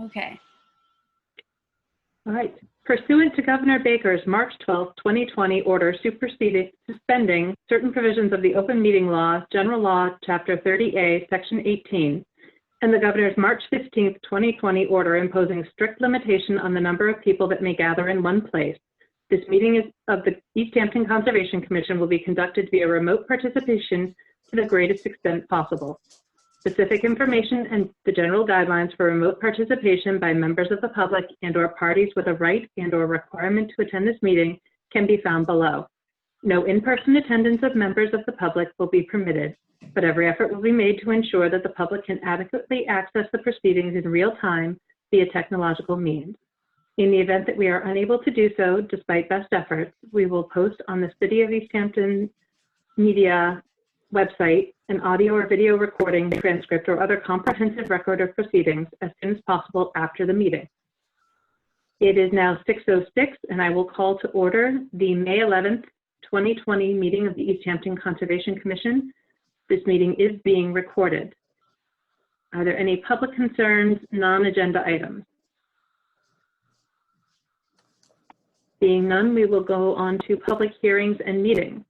Okay. All right. Pursuant to Governor Baker's March 12, 2020 order suspending certain provisions of the Open Meeting Law, General Law, Chapter 30A, Section 18, and the Governor's March 15, 2020 order imposing strict limitation on the number of people that may gather in one place, this meeting of the Easthampton Conservation Commission will be conducted via remote participation to the greatest extent possible. Specific information and the general guidelines for remote participation by members of the public and/or parties with a right and/or requirement to attend this meeting can be found below. No in-person attendance of members of the public will be permitted, but every effort will be made to ensure that the public can adequately access the proceedings in real time via technological means. In the event that we are unable to do so, despite best efforts, we will post on the City of Easthampton Media website an audio or video recording, transcript, or other comprehensive record of proceedings as soon as possible after the meeting. It is now 6:06, and I will call to order the May 11th, 2020 meeting of the Easthampton Conservation Commission. This meeting is being recorded. Are there any public concerns, non-agenda items? Being none, we will go on to public hearings and meetings.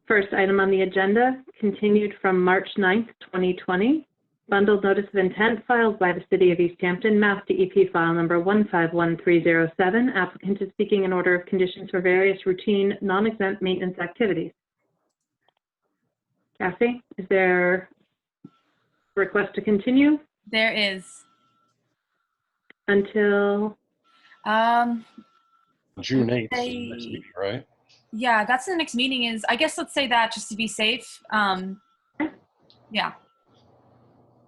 First item on the agenda, continued from March 9th, 2020, bundled notice of intent filed by the City of Easthampton, Mass DEP file number 151307. Applicant is seeking an order of conditions for various routine, non-exempt maintenance activities. Cassie, is there a request to continue? There is. Until? June 8th is the next meeting, right? Yeah, that's the next meeting is, I guess let's say that just to be safe. Yeah.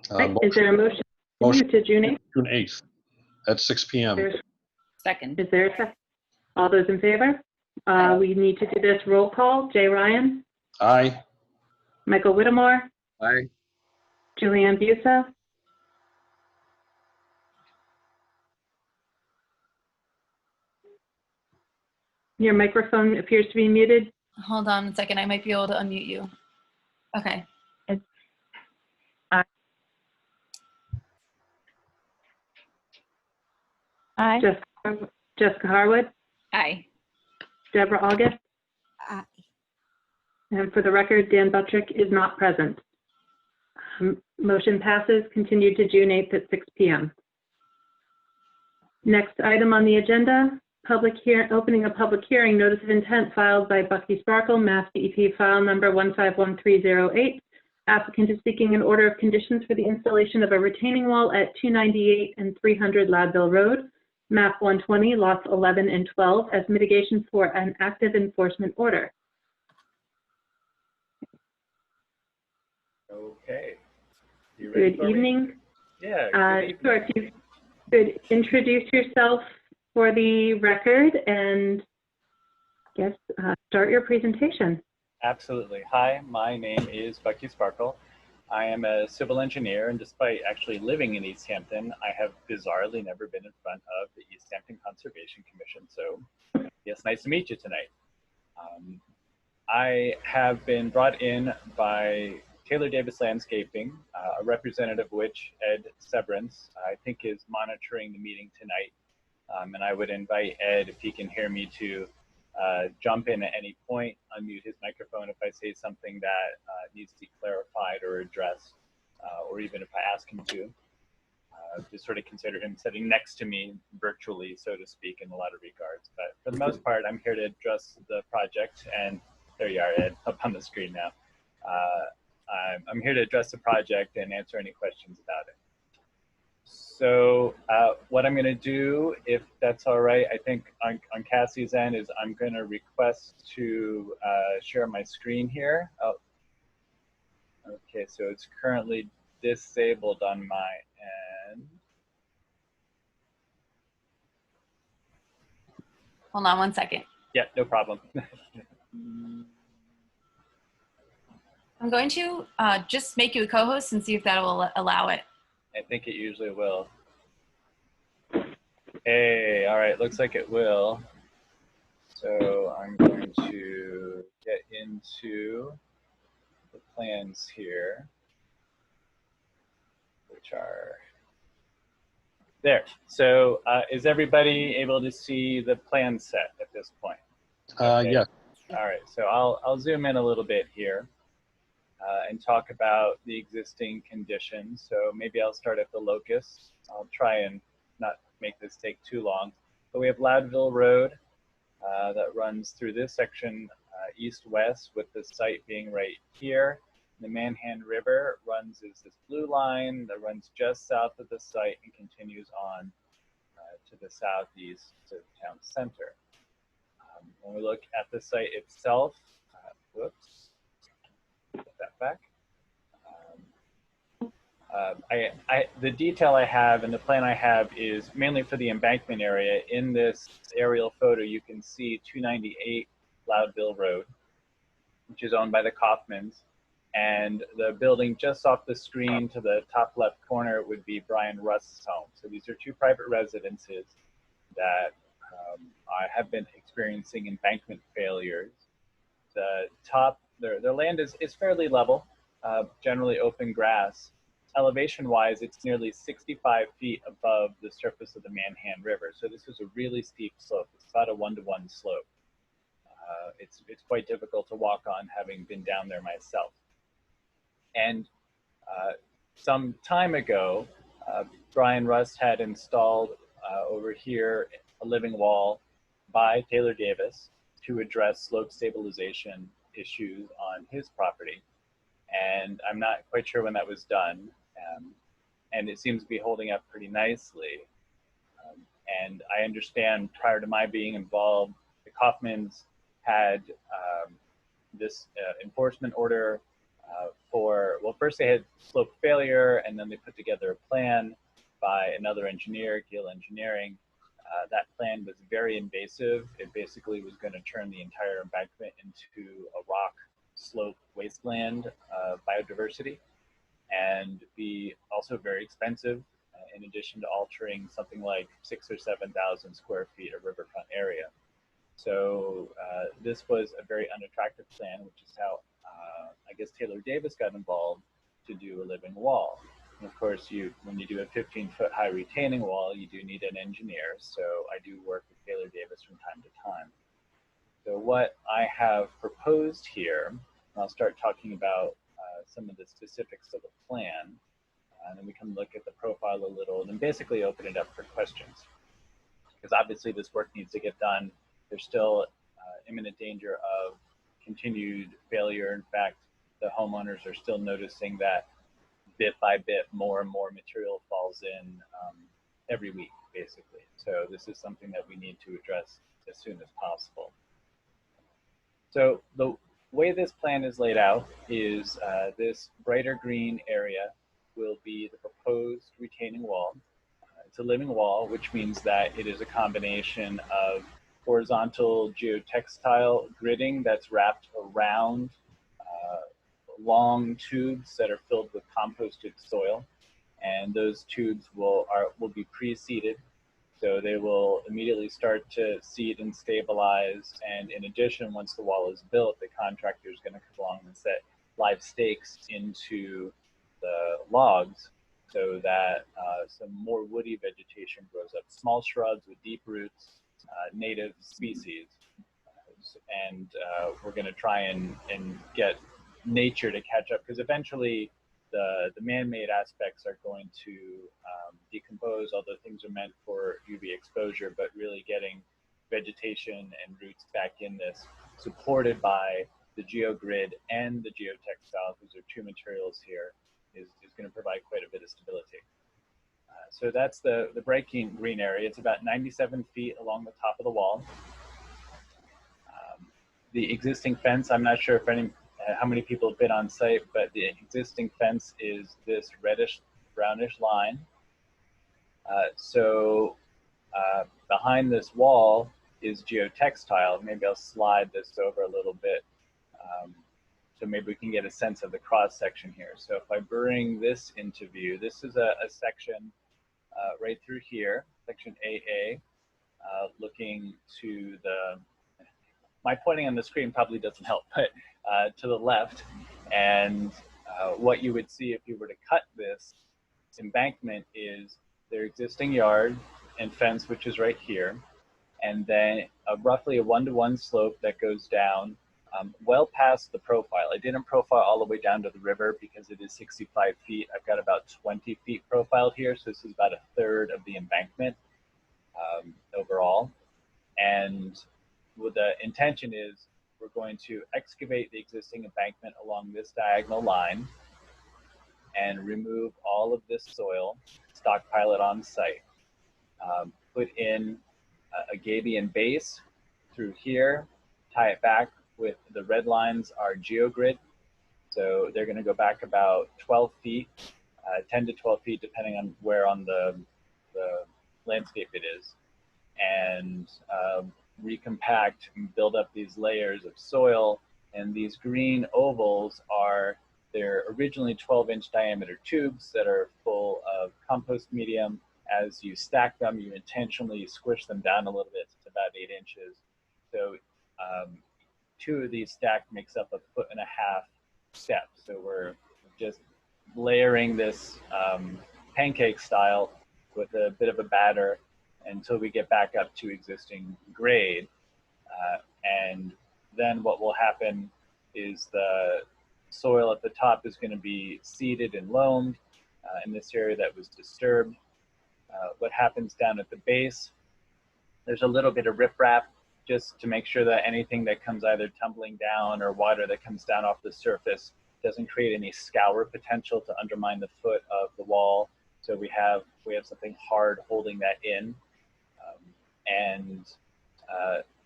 Right. Is there a motion to June 8th? June 8th at 6 p.m. Second. Is there a second? All those in favor? We need to do this roll call. Jay Ryan? Aye. Michael Whittemore? Aye. Julianne Busa? Your microphone appears to be muted. Hold on a second. I might be able to unmute you. Okay. Aye. Jessica Harwood? Aye. Deborah August? Aye. And for the record, Dan Buttrick is not present. Motion passes, continued to June 8th at 6 p.m. Next item on the agenda, opening a public hearing, notice of intent filed by Bucky Sparkle, Mass DEP file number 151308. Applicant is seeking an order of conditions for the installation of a retaining wall at 298 and 300 Ladville Road, map 120, lots 11 and 12, as mitigation for an active enforcement order. Okay. Good evening. Yeah. Sure, if you could introduce yourself for the record and start your presentation. Absolutely. Hi, my name is Bucky Sparkle. I am a civil engineer, and despite actually living in Easthampton, I have bizarrely never been in front of the Easthampton Conservation Commission. So yes, nice to meet you tonight. I have been brought in by Taylor Davis Landscaping, a representative of which, Ed Severance, I think is monitoring the meeting tonight. And I would invite Ed, if he can hear me, to jump in at any point, unmute his microphone if I say something that needs to be clarified or addressed, or even if I ask him to. Just sort of consider him sitting next to me virtually, so to speak, in a lot of regards. But for the most part, I'm here to address the project, and there you are, Ed, up on the screen now. I'm here to address the project and answer any questions about it. So what I'm going to do, if that's all right, I think on Cassie's end, is I'm going to request to share my screen here. Oh, okay, so it's currently disabled on my end. Hold on one second. Yeah, no problem. I'm going to just make you a co-host and see if that will allow it. I think it usually will. Hey, all right, looks like it will. So I'm going to get into the plans here, which are There. So is everybody able to see the plan set at this point? Okay. Yes. All right. So I'll zoom in a little bit here and talk about the existing conditions. So maybe I'll start at the locus. I'll try and not make this take too long. But we have Loudville Road that runs through this section east-west, with the site being right here. The Manhan River runs as this blue line that runs just south of the site and continues on to the southeast to the town center. When we look at the site itself, whoops, put that back. The detail I have and the plan I have is mainly for the embankment area. In this aerial photo, you can see 298 Loudville Road, which is owned by the Kaufmans. And the building just off the screen to the top left corner would be Brian Rust's home. So these are two private residences that have been experiencing embankment failures. The top, their land is fairly level, generally open grass. Elevation-wise, it's nearly 65 feet above the surface of the Manhan River. So this is a really steep slope. It's about a 1-to-1 slope. It's quite difficult to walk on, having been down there myself. And some time ago, Brian Rust had installed over here a living wall by Taylor Davis to address slope stabilization issues on his property. And I'm not quite sure when that was done. And it seems to be holding up pretty nicely. And I understand prior to my being involved, the Kaufmans had this enforcement order well, first they had slope failure, and then they put together a plan by another engineer, Gill Engineering. That plan was very invasive. It basically was going to turn the entire embankment into a rock slope wasteland of biodiversity, and be also very expensive, in addition to altering something like 6,000 or 7,000 square feet of riverfront area. So this was a very unattractive plan, which is how I guess Taylor Davis got involved to do a living wall. And of course, when you do a 15-foot high retaining wall, you do need an engineer. So I do work with Taylor Davis from time to time. So what I have proposed here, and I'll start talking about some of the specifics of the plan, and then we can look at the profile a little, and then basically open it up for questions. Because obviously this work needs to get done. There's still imminent danger of continued failure. In fact, the homeowners are still noticing that bit by bit more and more material falls in every week, basically. So this is something that we need to address as soon as possible. So the way this plan is laid out is this brighter green area will be the proposed retaining wall. It's a living wall, which means that it is a combination of horizontal geotextile gridding that's wrapped around long tubes that are filled with composted soil, and those tubes will be pre-seeded, so they will immediately start to seed and stabilize. And in addition, once the wall is built, the contractor is going to come along and set live stakes into the logs so that some more woody vegetation grows up, small shrubs with deep roots, native species. And we're going to try and get nature to catch up, because eventually the man-made aspects are going to decompose, although things are meant for UV exposure, but really getting vegetation and roots back in this, supported by the geogrid and the geotextile, because there are two materials here, is going to provide quite a bit of stability. So that's the bright green area. It's about 97 feet along the top of the wall. The existing fence, I'm not sure if how many people have been on site, but the existing fence is this reddish brownish line. So behind this wall is geotextile. Maybe I'll slide this over a little bit so maybe we can get a sense of the cross section here. So if I bring this into view, this is a section right through here, section AA, looking to my pointing on the screen probably doesn't help, but to the left. And what you would see if you were to cut this embankment is their existing yard and fence, which is right here, and then roughly a 1-to-1 slope that goes down well past the profile. I didn't profile all the way down to the river because it is 65 feet. I've got about 20 feet profiled here, so this is about a third of the embankment overall. And what the intention is, we're going to excavate the existing embankment along this diagonal line and remove all of this soil, stockpile it on site, put in a gabion base through here, tie it back with the red lines are geogrid. So they're going to go back about 12 feet, 10 to 12 feet, depending on where on the landscape it is, and recompact and build up these layers of soil. And these green ovals they're originally 12-inch diameter tubes that are full of compost medium. As you stack them, you intentionally squish them down a little bit to about 8 inches. So 2 of these stacked makes up a 1.5 foot step. So we're just layering this pancake style with a bit of a batter until we get back up to existing grade. And then what will happen is the soil at the top is going to be seeded and loamed in this area that was disturbed. What happens down at the base, there's a little bit of riprap just to make sure that anything that comes either tumbling down or water that comes down off the surface doesn't create any scour potential to undermine the foot of the wall. So we have something hard holding that in.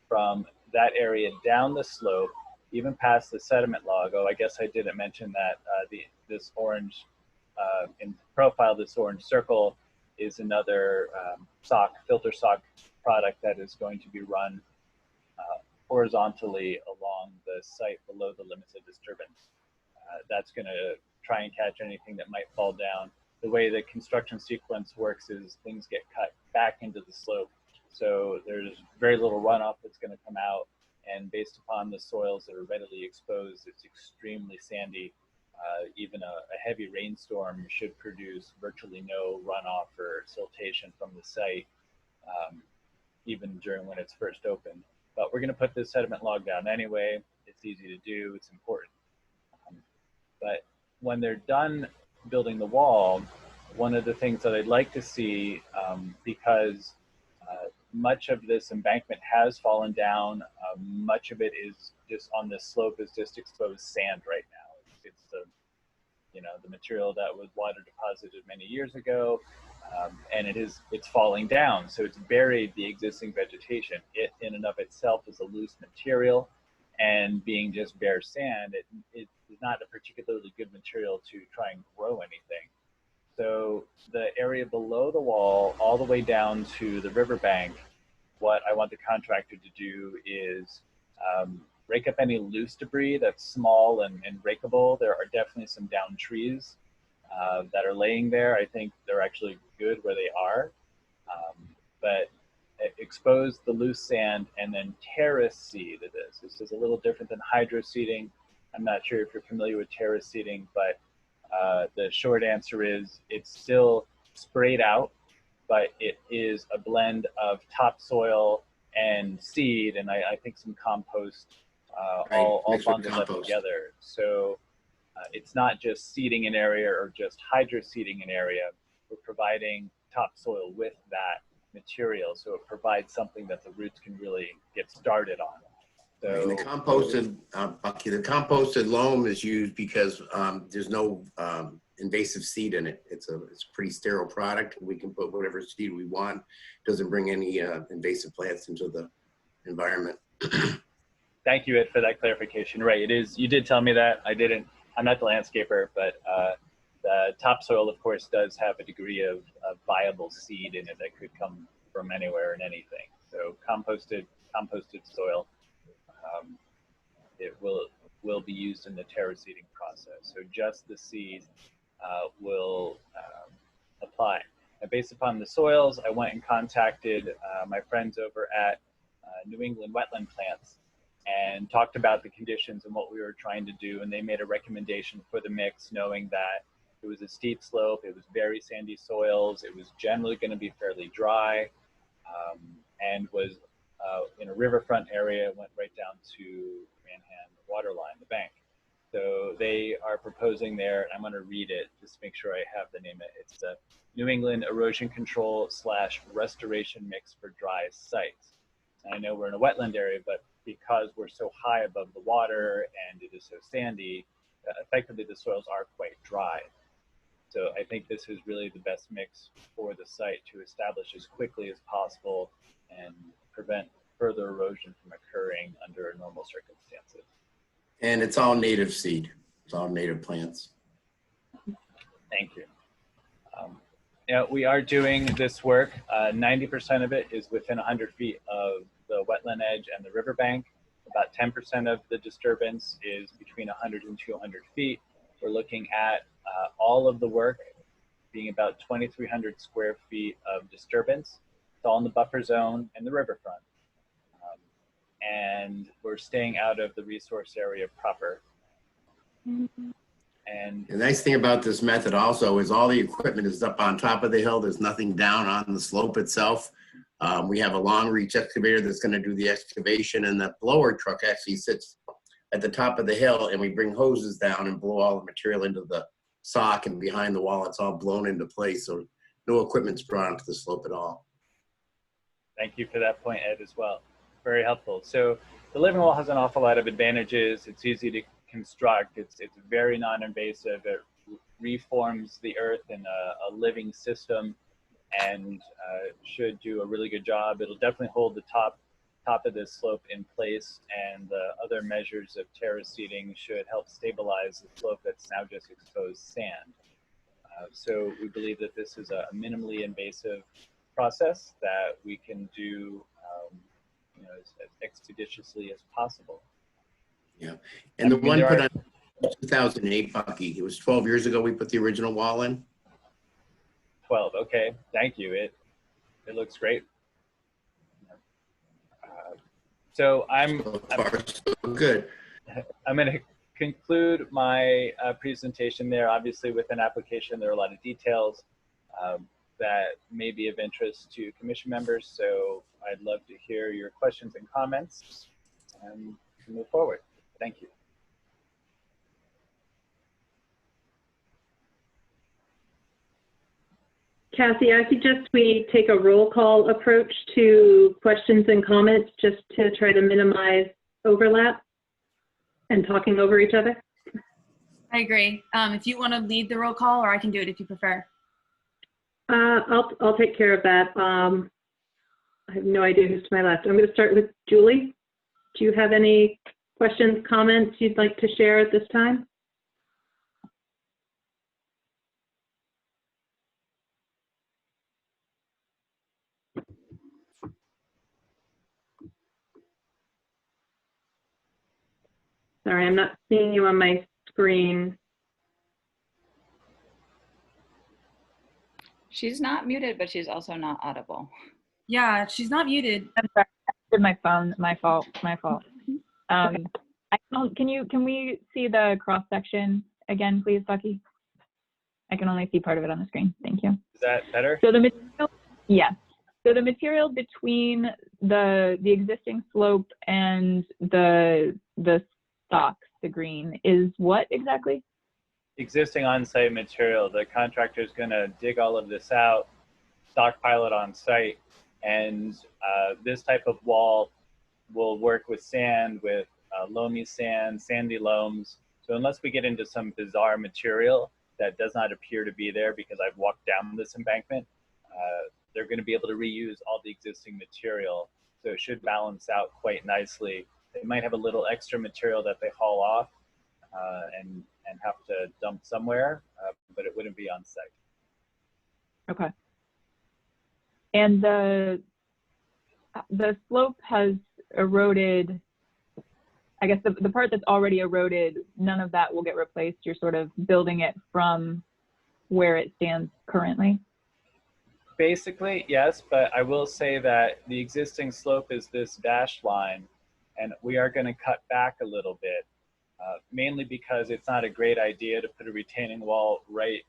From that area down the slope, even past the sediment log, I guess I didn't mention that this orange, in profile, this orange circle is another filter sock product that is going to be run horizontally along the site below the limits of disturbance. That's going to try and catch anything that might fall down. The way the construction sequence works is things get cut back into the slope. So there's very little runoff that's going to come out. And based upon the soils that are readily exposed, it's extremely sandy. Even a heavy rainstorm should produce virtually no runoff or siltation from the site, even during when it's first opened. But we're going to put this sediment log down anyway. It's easy to do. It's important. But when they're done building the wall, one of the things that I'd like to see, because much of this embankment has fallen down, much of it is just on this slope is just exposed sand right now. It's the material that was water deposited many years ago, and it's falling down. So it's buried the existing vegetation. It in and of itself is a loose material, and being just bare sand, it is not a particularly good material to try and grow anything. So the area below the wall, all the way down to the riverbank, what I want the contractor to do is rake up any loose debris that's small and rakeable. There are definitely some downed trees that are laying there. I think they're actually good where they are, but expose the loose sand and then terrace seed this. This is a little different than hydro seeding. I'm not sure if you're familiar with terrace seeding, but the short answer is it's still sprayed out, but it is a blend of topsoil and seed, and I think some compost, all bundled up together. So it's not just seeding an area or just hydro seeding an area. We're providing topsoil with that material, so it provides something that the roots can really get started on. So, and the composted loam is used because there's no invasive seed in it. It's a pretty sterile product. We can put whatever seed we want. It doesn't bring any invasive plants into the environment. Thank you, Ed, for that clarification. Right, it is. You did tell me that. I'm not the landscaper, but the topsoil, of course, does have a degree of viable seed in it that could come from anywhere and anything. So composted soil. It will be used in the terrace seeding process. So just the seed will apply. And based upon the soils, I went and contacted my friends over at New England Wetland Plants and talked about the conditions and what we were trying to do. And they made a recommendation for the mix, knowing that It was a steep slope. It was very sandy soils. It was generally going to be fairly dry, and was in a riverfront area. Went right down to Manhan waterline, the bank. So they are proposing there, and I'm going to read it just to make sure I have the name. It's the New England Erosion Control / Restoration Mix for Dry Sites. And I know we're in a wetland area, but because we're so high above the water and it is so sandy, effectively the soils are quite dry. So I think this is really the best mix for the site to establish as quickly as possible and prevent further erosion from occurring under normal circumstances. And it's all native seed. It's all native plants. Thank you. Yeah, we are doing this work. 90% of it is within 100 feet of the wetland edge and the riverbank. About 10% of the disturbance is between 100 and 200 feet. We're looking at all of the work being about 2,300 square feet of disturbance. It's all in the buffer zone and the riverfront. And we're staying out of the resource area proper. And The nice thing about this method also is all the equipment is up on top of the hill. There's nothing down on the slope itself. We have a long reach excavator that's going to do the excavation, and the blower truck actually sits at the top of the hill, and we bring hoses down and blow all the material into the sock, and behind the wall it's all blown into place, so no equipment's brought onto the slope at all. thank you for that point, Ed, as well. Very helpful. So the living wall has an awful lot of advantages. It's easy to construct. It's very non-invasive. It reforms the earth in a living system, and should do a really good job. It'll definitely hold the top of this slope in place, and the other measures of terrace seeding should help stabilize the slope that's now just exposed sand. So we believe that this is a minimally invasive process that we can do as expeditiously as possible. Yeah, and the one put on 2008, Bucky, it was 12 years ago we put the original wall in. 12, okay, thank you. It looks great. So So far, so good. I'm going to conclude my presentation there. Obviously, with an application, there are a lot of details that may be of interest to commission members. So I'd love to hear your questions and comments and move forward. Thank you. Cassie, I suggest we take a roll call approach to questions and comments just to try to minimize overlap and talking over each other. I agree. If you want to lead the roll call, or I can do it if you prefer. I'll take care of that. I have no idea who's to my left. I'm going to start with Julie. Do you have any questions, comments you'd like to share at this time? Sorry, I'm not seeing you on my screen. She's not muted, but she's also not audible. Yeah, she's not muted. I'm sorry, I did my phone. My fault. Can we see the cross section again, please, Bucky? I can only see part of it on the screen. Thank you. Is that better? So the material, yes. So the material between the existing slope and the stocks, the green, is what exactly? Existing on-site material. The contractor is going to dig all of this out, stockpile it on site, and this type of wall will work with sand, with loamy sand, sandy loams. So unless we get into some bizarre material that does not appear to be there because I've walked down this embankment, they're going to be able to reuse all the existing material. So it should balance out quite nicely. They might have a little extra material that they haul off and have to dump somewhere, but it wouldn't be on site. Okay. And the slope has eroded. I guess the part that's already eroded, none of that will get replaced. You're sort of building it from where it stands currently. Basically, yes, but I will say that the existing slope is this dashed line, and we are going to cut back a little bit, mainly because it's not a great idea to put a retaining wall right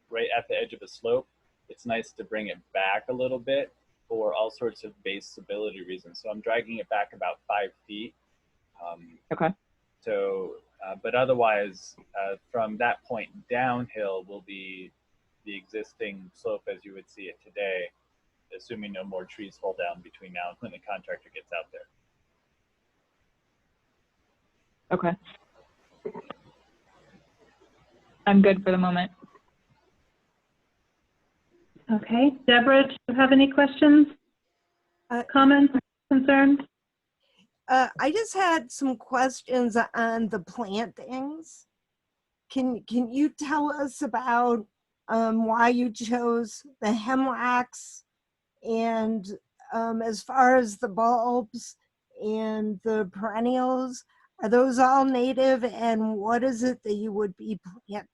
right at the edge of a slope, it's nice to bring it back a little bit for all sorts of base stability reasons. So I'm dragging it back about 5 feet. Okay. So, but otherwise, from that point downhill will be the existing slope as you would see it today, assuming no more trees fall down between now and when the contractor gets out there. Okay. I'm good for the moment. Okay, Deborah, do you have any questions, comments, concerns? I just had some questions on the plantings. Can you tell us about why you chose the hemlocks, and as far as the bulbs and the perennials, are those all native, and what is it that you would be planting?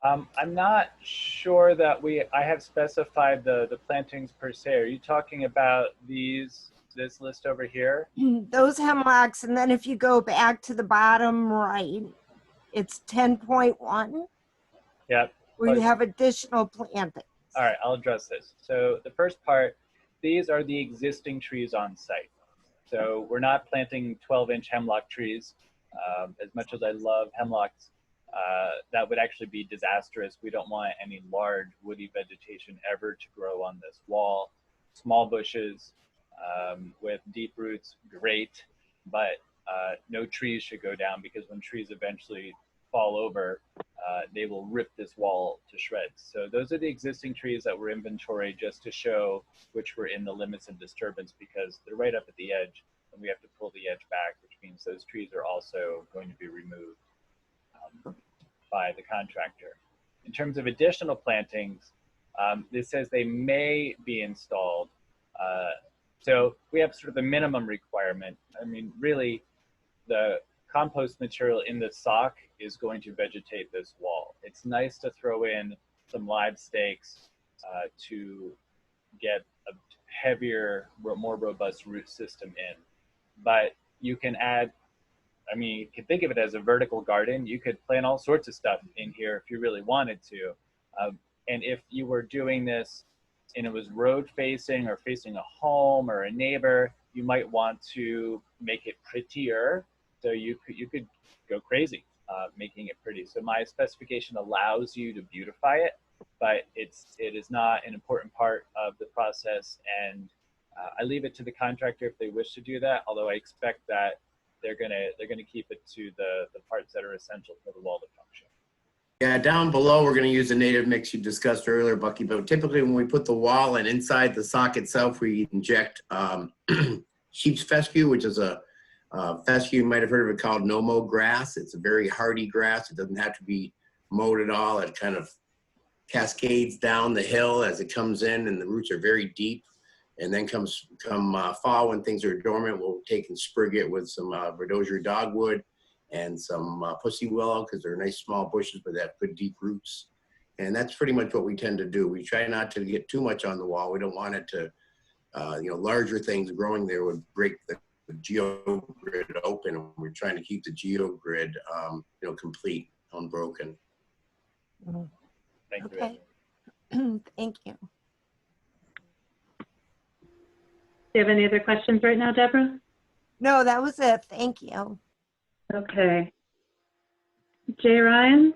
I'm not sure that I have specified the plantings per se. Are you talking about this list over here? Those hemlocks, and then if you go back to the bottom right, it's 10.1. Yep. Where you have additional plantings. All right, I'll address this. So the first part, these are the existing trees on site. So we're not planting 12-inch hemlock trees. As much as I love hemlocks, that would actually be disastrous. We don't want any large woody vegetation ever to grow on this wall. Small bushes with deep roots, great, but no trees should go down, because when trees eventually fall over, they will rip this wall to shreds. So those are the existing trees that were inventoried just to show which were in the limits of disturbance, because they're right up at the edge and we have to pull the edge back, which means those trees are also going to be removed by the contractor. In terms of additional plantings, this says they may be installed. So we have sort of a minimum requirement. I mean, really, the compost material in the sock is going to vegetate this wall. It's nice to throw in some live stakes to get a heavier, more robust root system in. But you can add, I mean, you can think of it as a vertical garden. You could plant all sorts of stuff in here if you really wanted to. And if you were doing this and it was road facing or facing a home or a neighbor, you might want to make it prettier. So you could go crazy making it pretty. So my specification allows you to beautify it, but it is not an important part of the process. And I leave it to the contractor if they wish to do that, although I expect that they're gonna keep it to the parts that are essential for the wall to function. Yeah, down below, we're gonna use the native mix you discussed earlier, Bucky, but typically when we put the wall and inside the sock itself, we inject sheep's fescue, which is a fescue, you might have heard of it, called no-mow grass. It's a very hardy grass. It doesn't have to be mowed at all. It kind of cascades down the hill as it comes in, and the roots are very deep. And then come fall, when things are dormant, we'll take and sprig it with some Rhodosier dogwood and some pussy willow, because they're nice small bushes but they have good deep roots. And that's pretty much what we tend to do. We try not to get too much on the wall. We don't want it to, larger things growing there would break the geogrid open. We're trying to keep the geogrid, complete, unbroken. Thank you. Okay. Thank you. Do you have any other questions right now, Deborah? No, that was it. Thank you. Okay. Jay Ryan?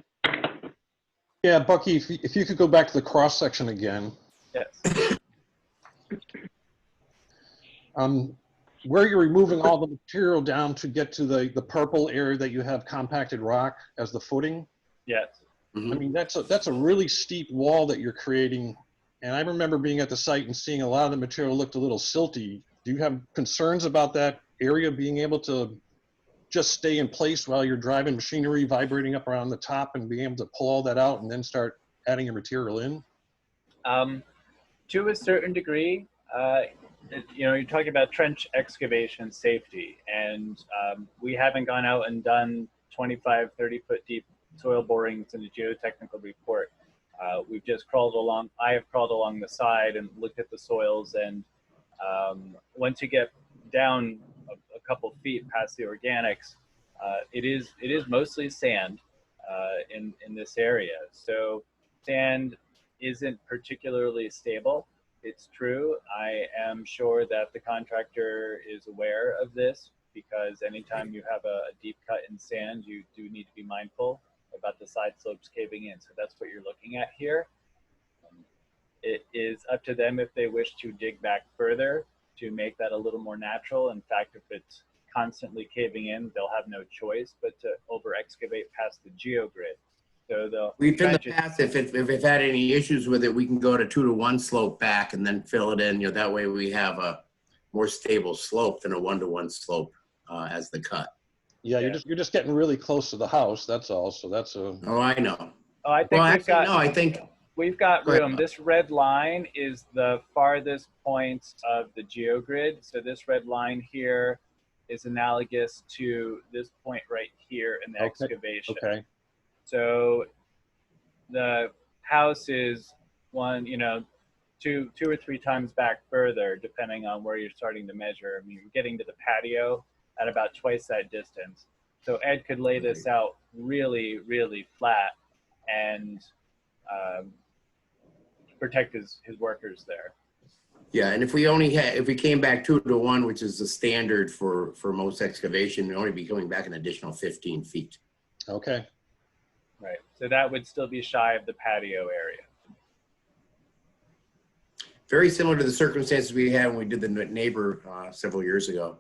Yeah, Bucky, if you could go back to the cross section again. Yes. Where you're removing all the material down to get to the purple area that you have compacted rock as the footing. Yes. I mean, that's a really steep wall that you're creating. And I remember being at the site and seeing a lot of the material looked a little silty. Do you have concerns about that area being able to just stay in place while you're driving machinery vibrating up around the top, and being able to pull all that out and then start adding your material in? To a certain degree, you're talking about trench excavation safety, and we haven't gone out and done 25, 30-foot deep soil borings in the geotechnical report. We've just crawled along. I have crawled along the side and looked at the soils, and once you get down a couple feet past the organics, it is mostly sand. in this area. So sand isn't particularly stable. It's true. I am sure that the contractor is aware of this, because anytime you have a deep cut in sand, you do need to be mindful about the side slopes caving in. So that's what you're looking at here. It is up to them if they wish to dig back further to make that a little more natural. In fact, if it's constantly caving in, they'll have no choice but to over excavate past the geogrid. So We've in the past, if we've had any issues with it, we can go to 2-to-1 slope back and then fill it in. You know, that way we have a more stable slope than a 1-to-1 slope as the cut. Yeah, you're just getting really close to the house. That's all. So that's a. Oh, I know. Oh, I think I think we've got Go ahead, room. Bob. This red line is the farthest point of the geogrid. So this red line here is analogous to this point right here in the excavation. Okay. So the house is two or three times back further, depending on where you're starting to measure. I mean, you're getting to the patio at about twice that distance. So Ed could lay this out really, really flat and protect his workers there. Yeah, and if we came back 2-to-1, which is the standard for most excavation, we'd only be going back an additional 15 feet. Okay. Right. So that would still be shy of the patio area. Very similar to the circumstances we had when we did the neighbor several years ago.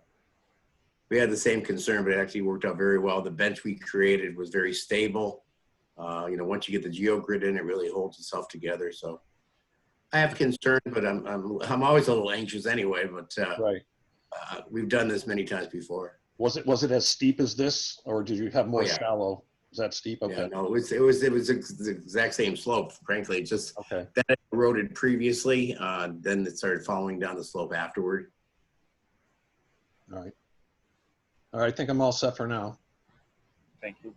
We had the same concern, but it actually worked out very well. The bench we created was very stable. Once you get the geogrid in, it really holds itself together. So I have concern, but I'm always a little anxious anyway. But Right. We've done this many times before. Was it as steep as this, or did you have more yeah. shallow? Was that steep? Okay. Yeah, no, it was the exact same slope. Frankly, it just Okay. that eroded previously. Then it started following down the slope afterward. All right. All right. I think I'm all set for now. Thank you.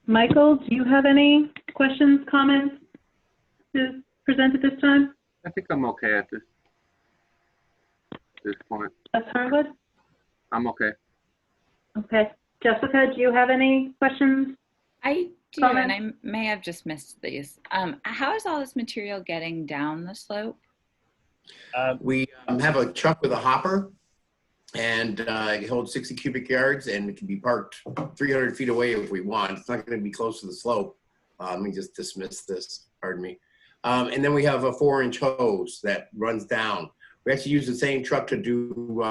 Michael, do you have any questions, comments to present at this time? I think I'm okay at this point. Harwood? I'm okay. Okay. Jessica, do you have any questions? I do, Comment? and I may have just missed these. How is all this material getting down the slope? We have a truck with a hopper, and it holds 60 cubic yards, and it can be parked 300 feet away if we want. It's not going to be close to the slope. Let me just dismiss this, pardon me. And then we have a 4-inch hose that runs down. We actually use the same truck to do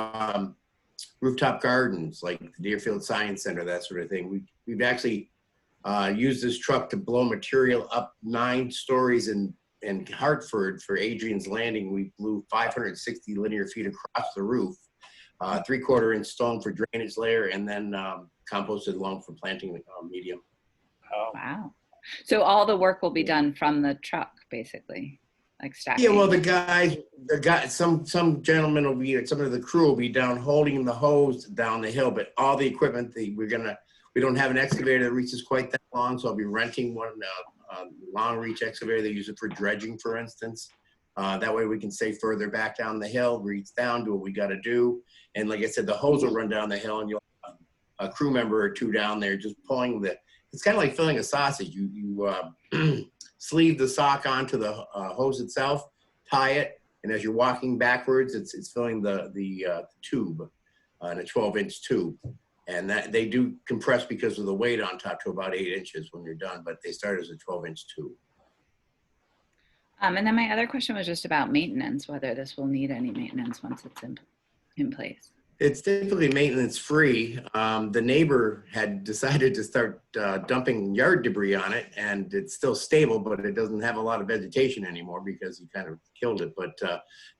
rooftop gardens, like the Deerfield Science Center, that sort of thing. We've actually used this truck to blow material up 9 stories in Hartford for Adrian's Landing. We blew 560 linear feet across the roof. 3/4-inch stone for drainage layer, and then composted loam for planting medium. Oh, Wow. So all the work will be done from the truck, basically, like stacking? Yeah, well, the guy, some gentlemen will be, some of the crew will be down holding the hose down the hill, but all the equipment, we don't have an excavator that reaches quite that long, so I'll be renting one long reach excavator. They use it for dredging, for instance. That way we can stay further back down the hill, reach down, do what we got to do. And like I said, the hose will run down the hill, and you'll have a crew member or two down there just pulling it's kind of like filling a sausage. You sleeve the sock onto the hose itself, tie it, and as you're walking backwards, it's filling the tube, in a 12-inch tube. And that they do compress because of the weight on top to about 8 inches when you're done, but they start as a 12-inch tube. And then my other question was just about maintenance, whether this will need any maintenance once it's in place. It's typically maintenance free. The neighbor had decided to start dumping yard debris on it, and it's still stable, but it doesn't have a lot of vegetation anymore because he kind of killed it. But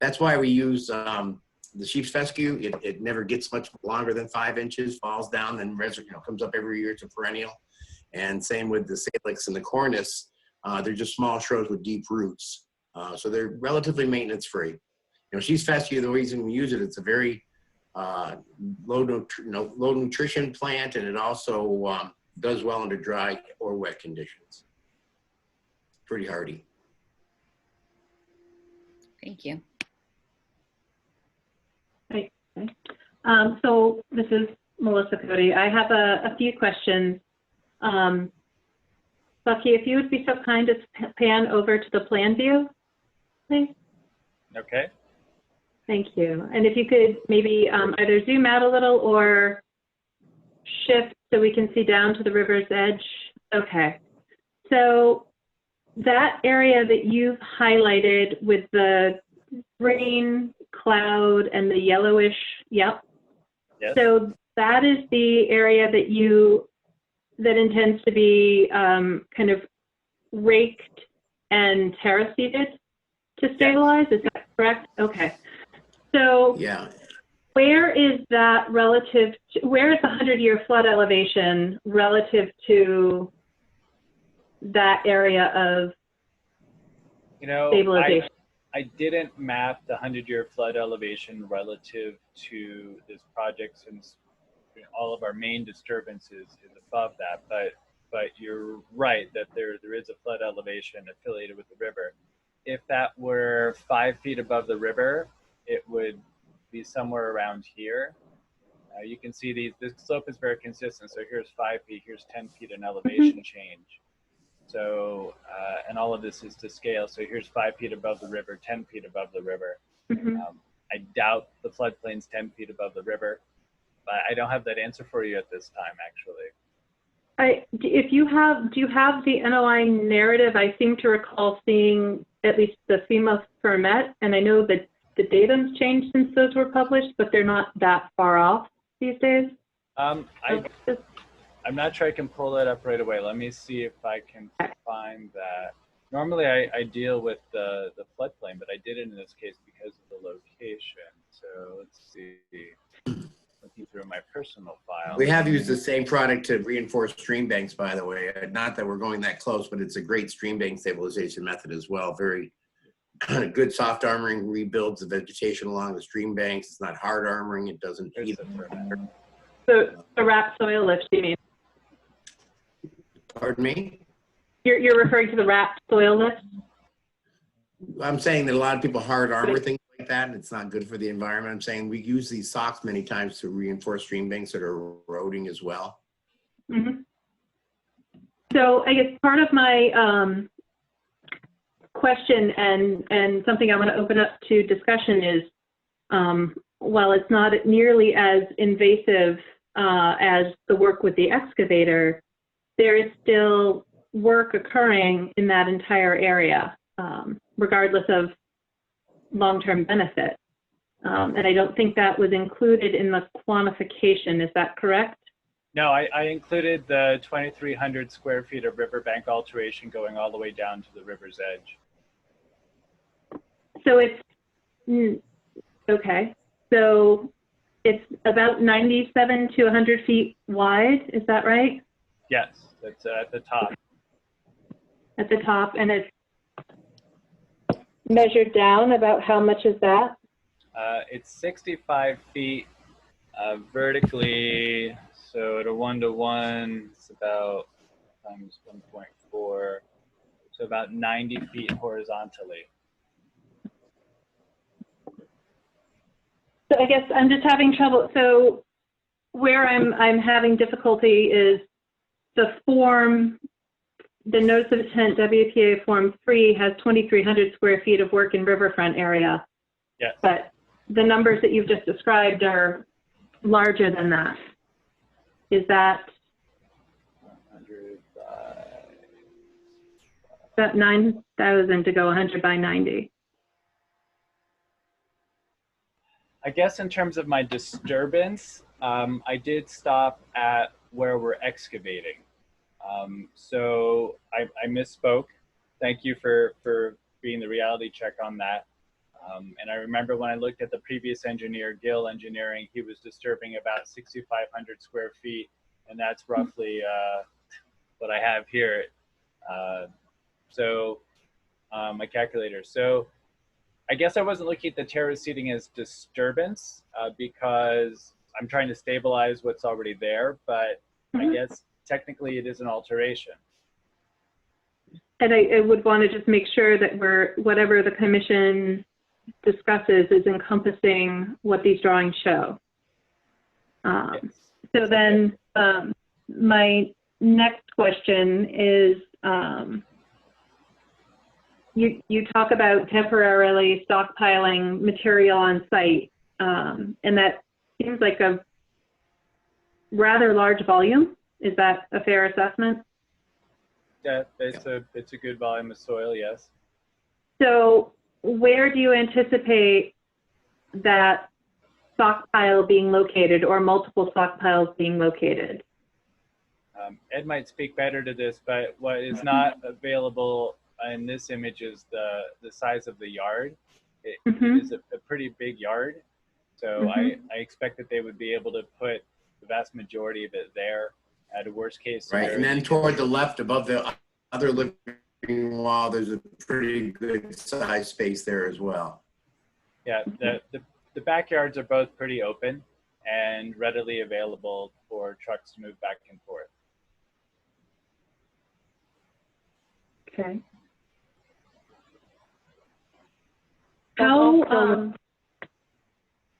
that's why we use the sheep's fescue. It never gets much longer than 5 inches, falls down, and comes up every year. It's a perennial. And same with the salix and the cornice. They're just small shrubs with deep roots. So they're relatively maintenance free. Sheep's fescue, the reason we use it, it's a very low nutrition plant, and it also does well under dry or wet conditions. Pretty hardy. Thank you. Okay. So this is Melissa Cody. I have a few questions. Bucky, if you would be so kind as to pan over to the plan view, please. Okay. Thank you. And if you could maybe either zoom out a little or shift so we can see down to the river's edge. Okay. So that area that you've highlighted with the green cloud and the yellowish, yep. Yes. So that is the area that intends to be kind of raked and terrace seeded to stabilize. Is that correct? Okay. So Yeah. where is that relative to, where is the 100-year flood elevation relative to that area of stabilization? I didn't map the 100-year flood elevation relative to this project, since all of our main disturbances is above that, but you're right that there is a flood elevation affiliated with the river. If that were 5 feet above the river, it would be somewhere around here. You can see the slope is very consistent. So here's 5 feet, here's 10 feet in elevation change. So, and all of this is to scale. So here's 5 feet above the river, 10 feet above the river. I doubt the floodplain's 10 feet above the river, but I don't have that answer for you at this time, actually. Do you have the NOI narrative? I seem to recall seeing at least the FEMA permit, and I know that the datum's changed since those were published, but they're not that far off these days. I'm not sure I can pull that up right away. Let me see if I can find that. Normally I deal with the floodplain, but I didn't in this case because of the location. So let's see. Looking through my personal file. We have used the same product to reinforce stream banks, by the way. Not that we're going that close, but it's a great stream bank stabilization method as well. Very good soft armoring, rebuilds the vegetation along the stream banks. It's not hard armoring. It doesn't heat. So the wrapped soil lift, you mean? Pardon me? You're referring to the wrapped soil lift? I'm saying that a lot of people hard armor things like that, and it's not good for the environment. I'm saying we use these socks many times to reinforce stream banks that are eroding as well. Mm-hmm. So I guess part of my question and something I want to open up to discussion is, while it's not nearly as invasive as the work with the excavator, there is still work occurring in that entire area, regardless of long-term benefit. And I don't think that was included in the quantification. Is that correct? No, I included the 2,300 square feet of riverbank alteration going all the way down to the river's edge. So it's, okay. So it's about 97 to 100 feet wide. Is that right? Yes, that's at the top. At the top, and it's measured down. About how much is that? It's 65 feet vertically, so at a 1-to-1, it's about times 1.4, so about 90 feet horizontally. So I guess I'm just having trouble. So where I'm having difficulty is the form. The Notice of Intent WPA Form 3 has 2,300 square feet of work in riverfront area. Yes. But the numbers that you've just described are larger than that. Is that 100 by... about 9,000 to go 100 by 90? I guess in terms of my disturbance, I did stop at where we're excavating. So I misspoke. Thank you for being the reality check on that. And I remember when I looked at the previous engineer, Gill Engineering, he was disturbing about 6,500 square feet, and that's roughly what I have here. My calculator. So I guess I wasn't looking at the terrace seating as disturbance because I'm trying to stabilize what's already there, but I guess technically it is an alteration. And I would want to just make sure that whatever the commission discusses is encompassing what these drawings show. Yes. So then my next question is, you talk about temporarily stockpiling material on site, and that seems like a rather large volume. Is that a fair assessment? Yeah, it's a good volume of soil, yes. So where do you anticipate that stockpile being located, or multiple stockpiles being located? Ed might speak better to this, but what is not available in this image is the size of the yard. It is a pretty big yard, so I expect that they would be able to put the vast majority of it there at a worst case Right, scenario. and then toward the left above the other living wall, there's a pretty good size space there as well. Yeah, the backyards are both pretty open and readily available for trucks to move back and forth. Okay. How,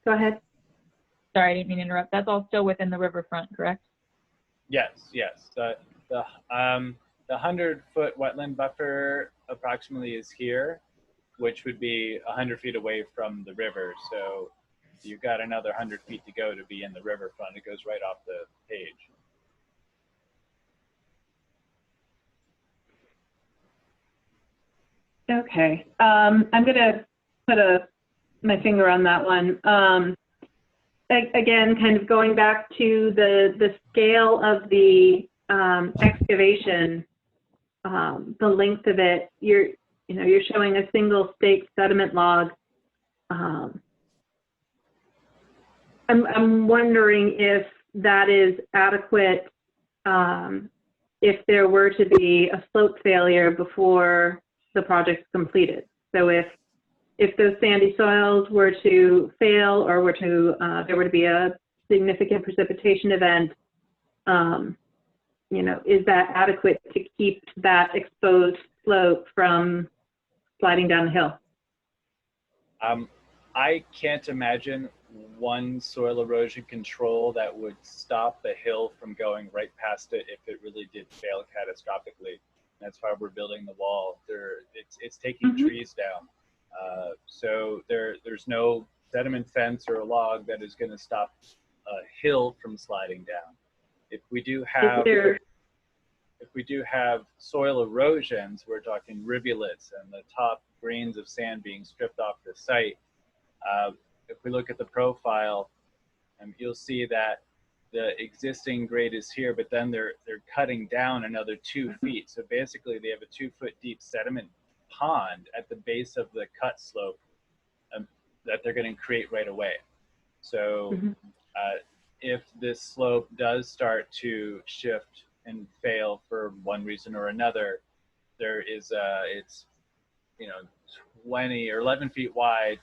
go ahead. Sorry, I didn't mean to interrupt. That's all still within the riverfront, correct? Yes, yes. The 100-foot wetland buffer approximately is here, which would be 100 feet away from the river. So you've got another 100 feet to go to be in the riverfront. It goes right off the page. Okay, I'm gonna put my finger on that one. Again, kind of going back to the scale of the excavation, the length of it. You're showing a single stake sediment log. I'm wondering if that is adequate if there were to be a slope failure before the project's completed. So if those sandy soils were to fail, or were to there were to be a significant precipitation event, is that adequate to keep that exposed slope from sliding down the hill? I can't imagine one soil erosion control that would stop the hill from going right past it if it really did fail catastrophically. That's why we're building the wall. It's taking trees down. So there's no sediment fence or a log that is going to stop a hill from sliding down. If we do have soil erosions, we're talking rivulets and the top grains of sand being stripped off the site. If we look at the profile, you'll see that the existing grade is here, but then they're cutting down another 2 feet. So basically they have a 2-foot deep sediment pond at the base of the cut slope that they're going to create right away. So if this slope does start to shift and fail for one reason or another, there is it's 20 or 11 feet wide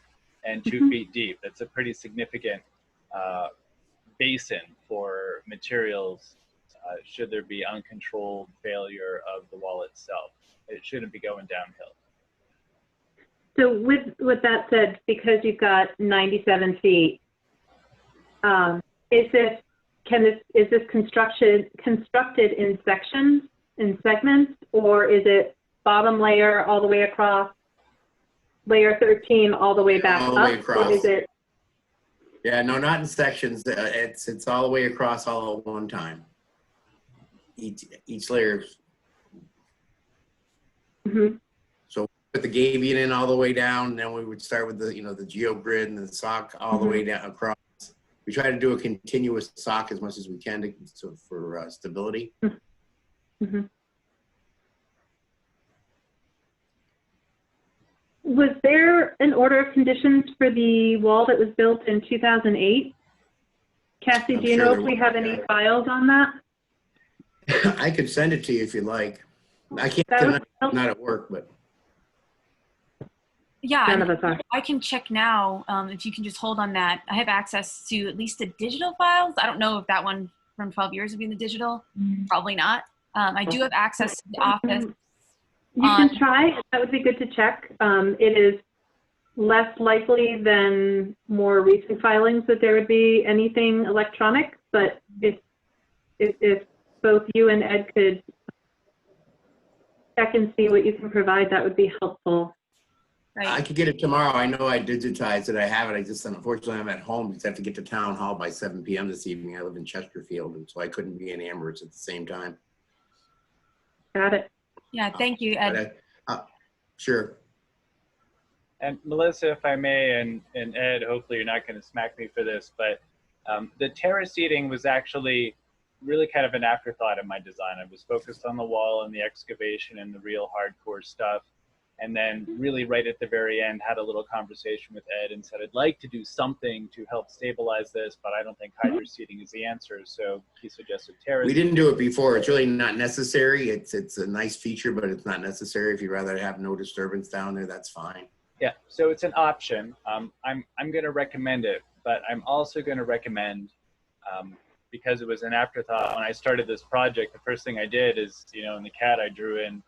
and 2 feet deep. That's a pretty significant basin for materials should there be uncontrolled failure of the wall itself. It shouldn't be going downhill. So with that said, because you've got 97 feet, is this constructed in sections, in segments, or is it bottom layer all the way across, layer 13 all the way back all the up? way across. Or is it? Yeah, no, not in sections. It's all the way across all at one time. Each layer. So put the gabion in all the way down, then we would start with the the geogrid and the sock all the way down across. We try to do a continuous sock as much as we can for stability. Was there an order of conditions for the wall that was built in 2008? Cassie, do you know if we have any files on that? I could send it to you if you like. I can't tonight, I'm not at work, but. Yeah, None of us are. I can check now if you can just hold on that. I have access to at least the digital files. I don't know if that one from 12 years would be in the digital. Probably not. I do have access to the office. You can try. That would be good to check. It is less likely than more recent filings that there would be anything electronic, but if both you and Ed could check and see what you can provide, that would be helpful. Right. I could get it tomorrow. I know I digitized it. I have it. I just, unfortunately, I'm at home because I have to get to town hall by 7 p.m. this evening. I live in Chesterfield, and so I couldn't be in Amherst at the same time. Got it. Yeah, thank you, Ed. Sure. And Melissa, if I may, and Ed, hopefully you're not going to smack me for this, but the terrace seating was actually really kind of an afterthought in my design. I was focused on the wall and the excavation and the real hardcore stuff. And then really right at the very end, had a little conversation with Ed and said, I'd like to do something to help stabilize this, but I don't think hydro seating is the answer. So he suggested terrace. We didn't do it before. It's really not necessary. It's a nice feature, but it's not necessary. If you'd rather have no disturbance down there, that's fine. Yeah, so it's an option. I'm going to recommend it, but I'm also going to recommend, because it was an afterthought, when I started this project, the first thing I did is, you know, in the CAD, I drew in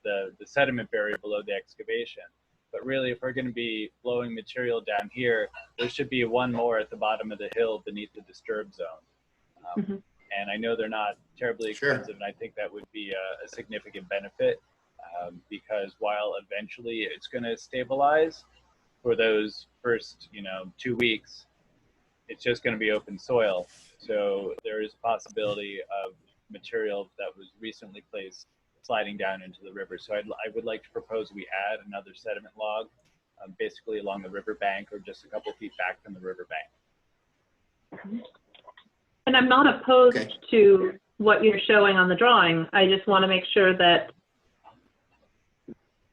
the sediment barrier below the excavation. But really, if we're going to be blowing material down here, there should be one more at the bottom of the hill beneath the disturb zone. And I know they're not terribly expensive, and I think that would be a significant benefit, because while eventually it's going to stabilize, for those first, 2 weeks, it's just going to be open soil. So there is a possibility of material that was recently placed sliding down into the river. So I would like to propose we add another sediment log, basically along the river bank or just a couple feet back from the river bank. And I'm not opposed to what you're showing on the drawing. I just want to make sure that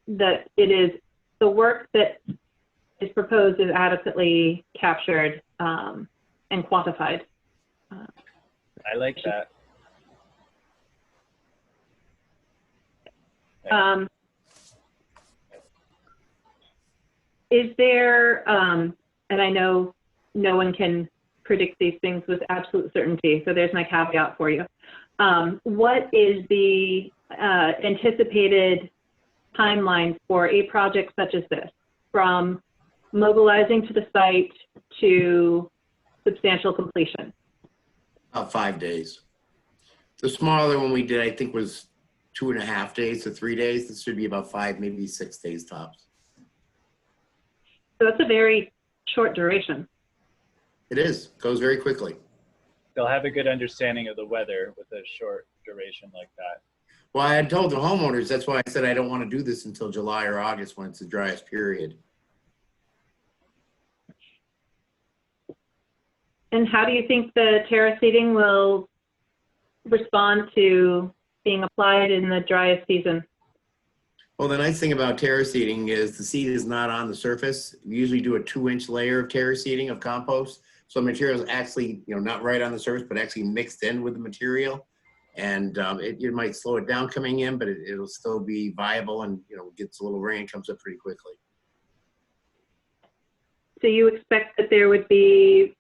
it is the work that is proposed is adequately captured and quantified. I like that. Is there, and I know no one can predict these things with absolute certainty, so there's my caveat for you. What is the anticipated timeline for a project such as this, from mobilizing to the site to substantial completion? About 5 days. The smaller one we did, I think, was 2.5 days to 3 days. This should be about 5, maybe 6 days tops. So that's a very short duration. It is. Goes very quickly. They'll have a good understanding of the weather with a short duration like that. Well, I had told the homeowners, that's why I said I don't want to do this until July or August when it's the driest period. And how do you think the terrace seating will respond to being applied in the driest season? Well, the nice thing about terrace seeding is the seed is not on the surface. We usually do a 2-inch layer of terrace seeding of compost. So material is actually, not right on the surface, but actually mixed in with the material. And it might slow it down coming in, but it'll still be viable, and, gets a little rain, comes up pretty quickly. So you expect that there would be,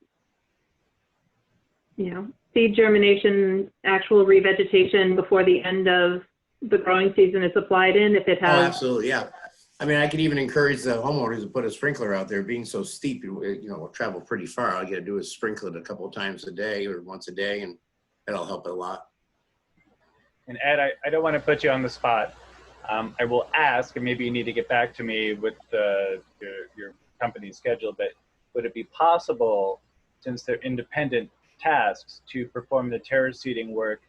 seed germination, actual revegetation before the end of the growing season is applied in, if it has? Oh, absolutely, yeah. I mean, I could even encourage the homeowners to put a sprinkler out there. Being so steep, we'll travel pretty far. All you got to do is sprinkle it a couple of times a day or once a day, and that'll help it a lot. And Ed, I don't want to put you on the spot. I will ask, and maybe you need to get back to me with your company's schedule, but would it be possible, since they're independent tasks, to perform the terrace seeding work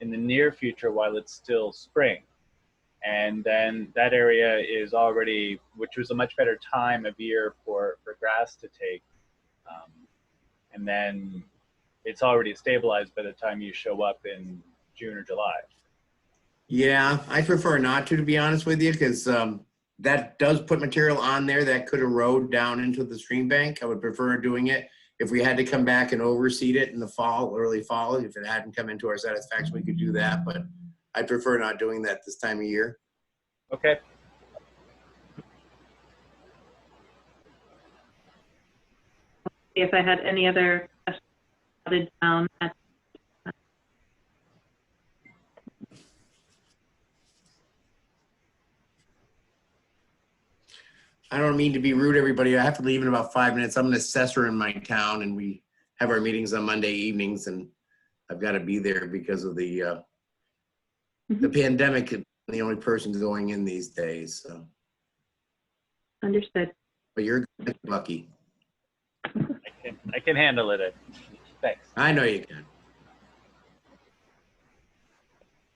in the near future while it's still spring? And then that area is already, which was a much better time of year for grass to take. And then it's already stabilized by the time you show up in June or July. Yeah, I prefer not to be honest with you, because that does put material on there that could erode down into the stream bank. I would prefer doing it. If we had to come back and overseed it in the fall, early fall, if it hadn't come into our satisfaction, we could do that. But I prefer not doing that this time of year. Okay. If I had any other questions down. I don't mean to be rude, everybody. I have to leave in about 5 minutes. I'm an assessor in my town, and we have our meetings on Monday evenings. And I've got to be there because of the pandemic. I'm the only person going in these days. So. Understood. But you're good, Bucky. I can handle it. Thanks. I know you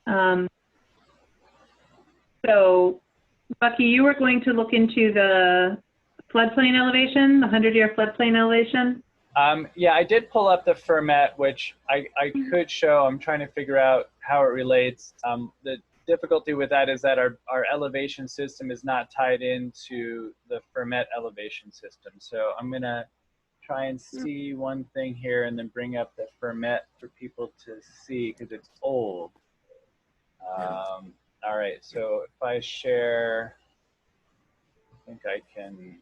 can. So, Bucky, you were going to look into the floodplain elevation, the 100-year floodplain elevation? Yeah, I did pull up the fermet, which I could show. I'm trying to figure out how it relates. The difficulty with that is that our elevation system is not tied into the fermet elevation system. So I'm going to try and see one thing here and then bring up the fermet for people to see because it's old. All right, so if I share, I think I can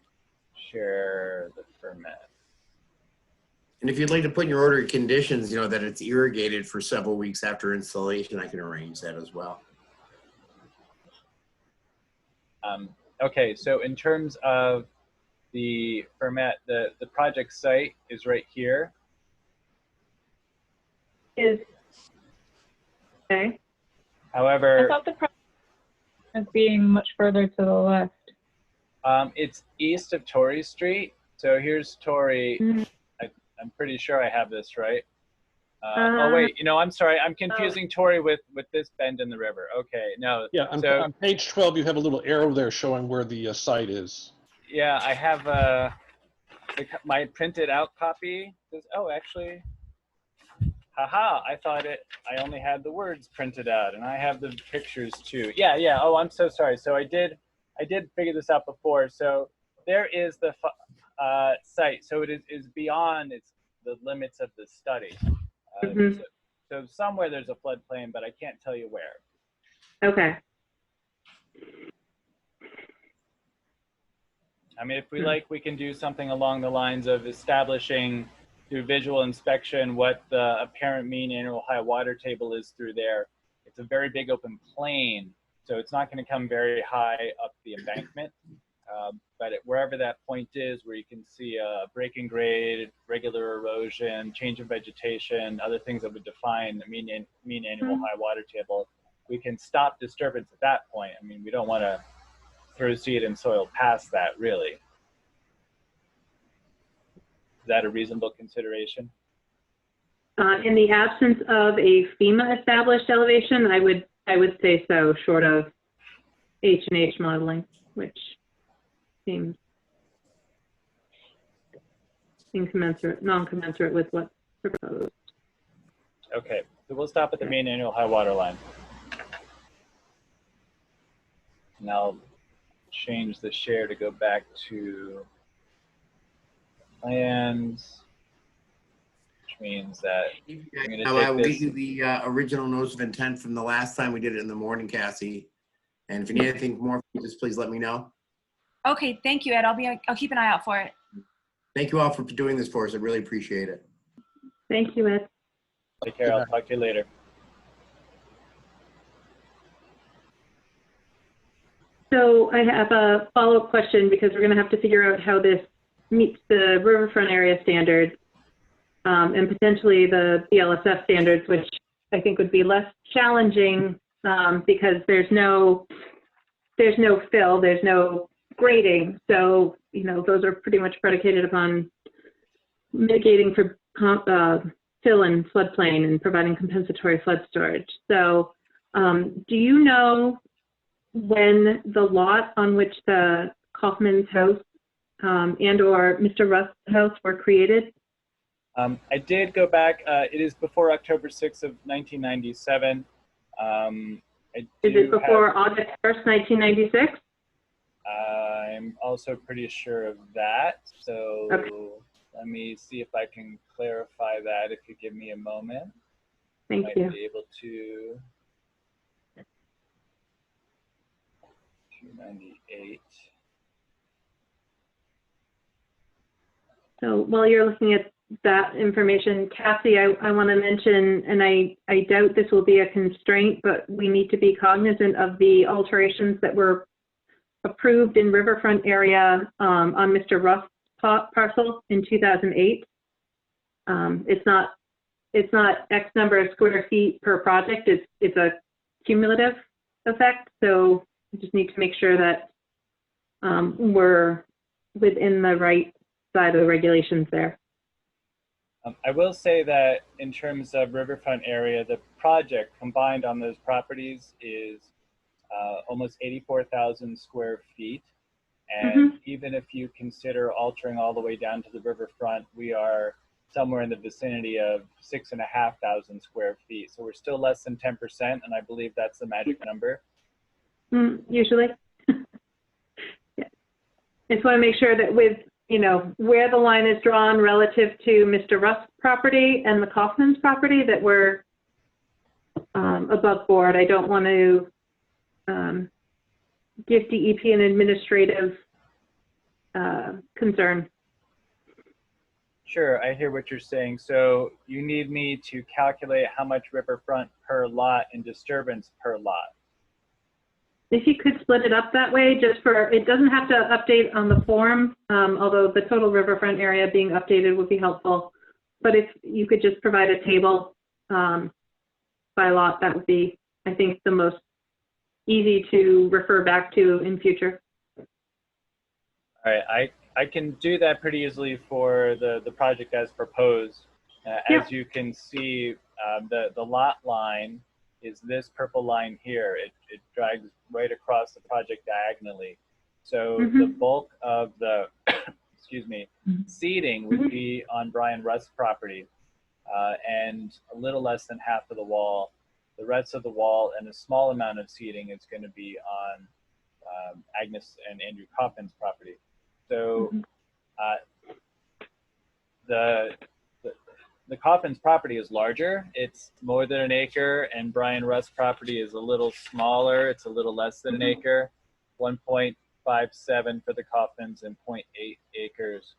share the fermet. And if you'd like to put in your order of conditions, you know, that it's irrigated for several weeks after installation, I can arrange that as well. Okay, so in terms of the fermet, the project site is right here. Okay. However, I thought the project was being much further to the left. it's east of Torrey Street. So here's Torrey. I'm pretty sure I have this right. Oh wait, you know, I'm sorry. I'm confusing Torrey with this bend in the river. Okay, no. Yeah, on page 12, you have a little arrow there showing where the site is. Yeah, I have my printed out copy. Oh, actually, haha! I only had the words printed out, and I have the pictures too. Yeah, yeah. Oh, I'm so sorry. So I did figure this out before. So there is the site. So it is beyond the limits of the study. So somewhere there's a floodplain, but I can't tell you where. Okay. I mean, if we like, we can do something along the lines of establishing through visual inspection what the apparent mean annual high water table is through there. It's a very big open plain, so it's not going to come very high up the embankment. But wherever that point is, where you can see a breaking grade, regular erosion, change in vegetation, other things that would define the mean annual high water table, we can stop disturbance at that point. I mean, we don't want to throw seed and soil past that, really. Is that a reasonable consideration? In the absence of a FEMA established elevation, I would say so, short of H&H modeling, which seems non-commensurate with what's proposed. Okay, so we'll stop at the mean annual high water line. And I'll change the share to go back to plans, which means that I'm going to I will take get this. you the original notice of intent from the last time we did it in the morning, Cassie. And if you need anything more, just please let me know. Okay, thank you, Ed. I'll keep an eye out for it. Thank you all for doing this for us. I really appreciate it. Thank you, Ed. Take care. I'll talk to you later. So I have a follow-up question because we're going to have to figure out how this meets the riverfront area standards and potentially the BLSF standards, which I think would be less challenging because there's no fill, there's no grading. So, you know, those are pretty much predicated upon mitigating for fill and floodplain and providing compensatory flood storage. So do you know when the lot on which the Kaufman's house and or Mr. Rust's house were created? I did go back. It is before October 6th of 1997. Is it before August 1st, 1996? I'm also pretty sure of that. So okay. Let me see if I can clarify that if you give me a moment. Thank you. Might be able to. 298. So while you're looking at that information, Cassie, I want to mention, and I doubt this will be a constraint, but we need to be cognizant of the alterations that were approved in riverfront area on Mr. Rust's parcel in 2008. It's not it's not X number of square feet per project, it's a cumulative effect. So we just need to make sure that we're within the right side of the regulations there. I will say that in terms of riverfront area, the project combined on those properties is almost 84,000 square feet. And even if you consider altering all the way down to the riverfront, we are somewhere in the vicinity of 6,500 square feet. So we're still less than 10%, and I believe that's the magic number. Usually. Yeah. Just want to make sure that with, you know, where the line is drawn relative to Mr. Russ's property and the Kaufman's property, that we're above board. I don't want to give DEP an administrative concern. Sure, I hear what you're saying. So you need me to calculate how much riverfront per lot and disturbance per lot. If you could split it up that way, just for, it doesn't have to update on the form, although the total riverfront area being updated would be helpful. But if you could just provide a table by lot, that would be, I think, the most easy to refer back to in future. All right, I can do that pretty easily for the project as proposed. As you can see, the lot line is this purple line here. It drags right across the project diagonally. So the bulk of the, excuse me, seating would be on Brian Russ's property, and a little less than half of the wall. The rest of the wall and a small amount of seating is going to be on Agnes and Andrew Kaufman's property. So the Kaufman's property is larger. It's more than an acre, and Brian Russ's property is a little smaller. It's a little less than an acre, 1.57 for the Kaufman's and 0.8 acres.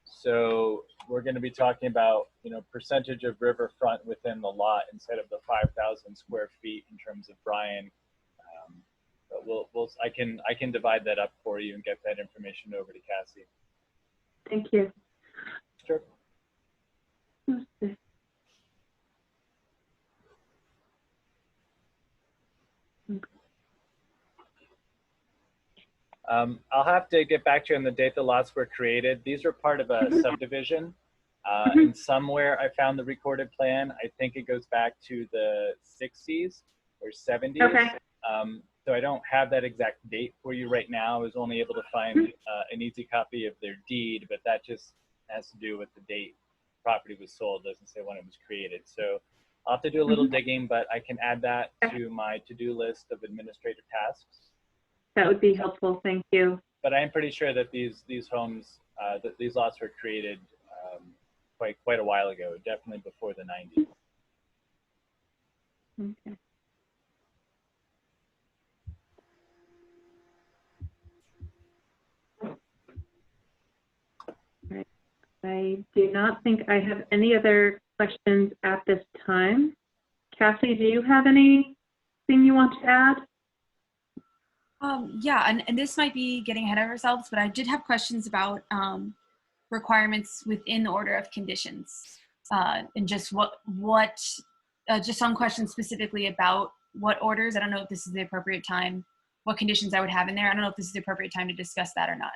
So we're going to be talking about, you know, percentage of riverfront within the lot instead of the 5,000 square feet in terms of Brian. But I can divide that up for you and get that information over to Cassie. Thank you. Sure. I'll have to get back to you on the date the lots were created. These are part of a subdivision. And somewhere I found the recorded plan. I think it goes back to the 60s or 70s. Okay. So I don't have that exact date for you right now. I was only able to find an easy copy of their deed, but that just has to do with the date the property was sold. It doesn't say when it was created. So I'll have to do a little digging, but I can add that to my to-do list of administrative tasks. That would be helpful. Thank you. But I am pretty sure that these homes, these lots were created quite a while ago, definitely before the 90s. Okay. Right. I do not think I have any other questions at this time. Cassie, do you have anything you want to add? Yeah, and this might be getting ahead of ourselves, but I did have questions about requirements within the order of conditions, and just just some questions specifically about what orders. I don't know if this is the appropriate time, what conditions I would have in there. I don't know if this is the appropriate time to discuss that or not.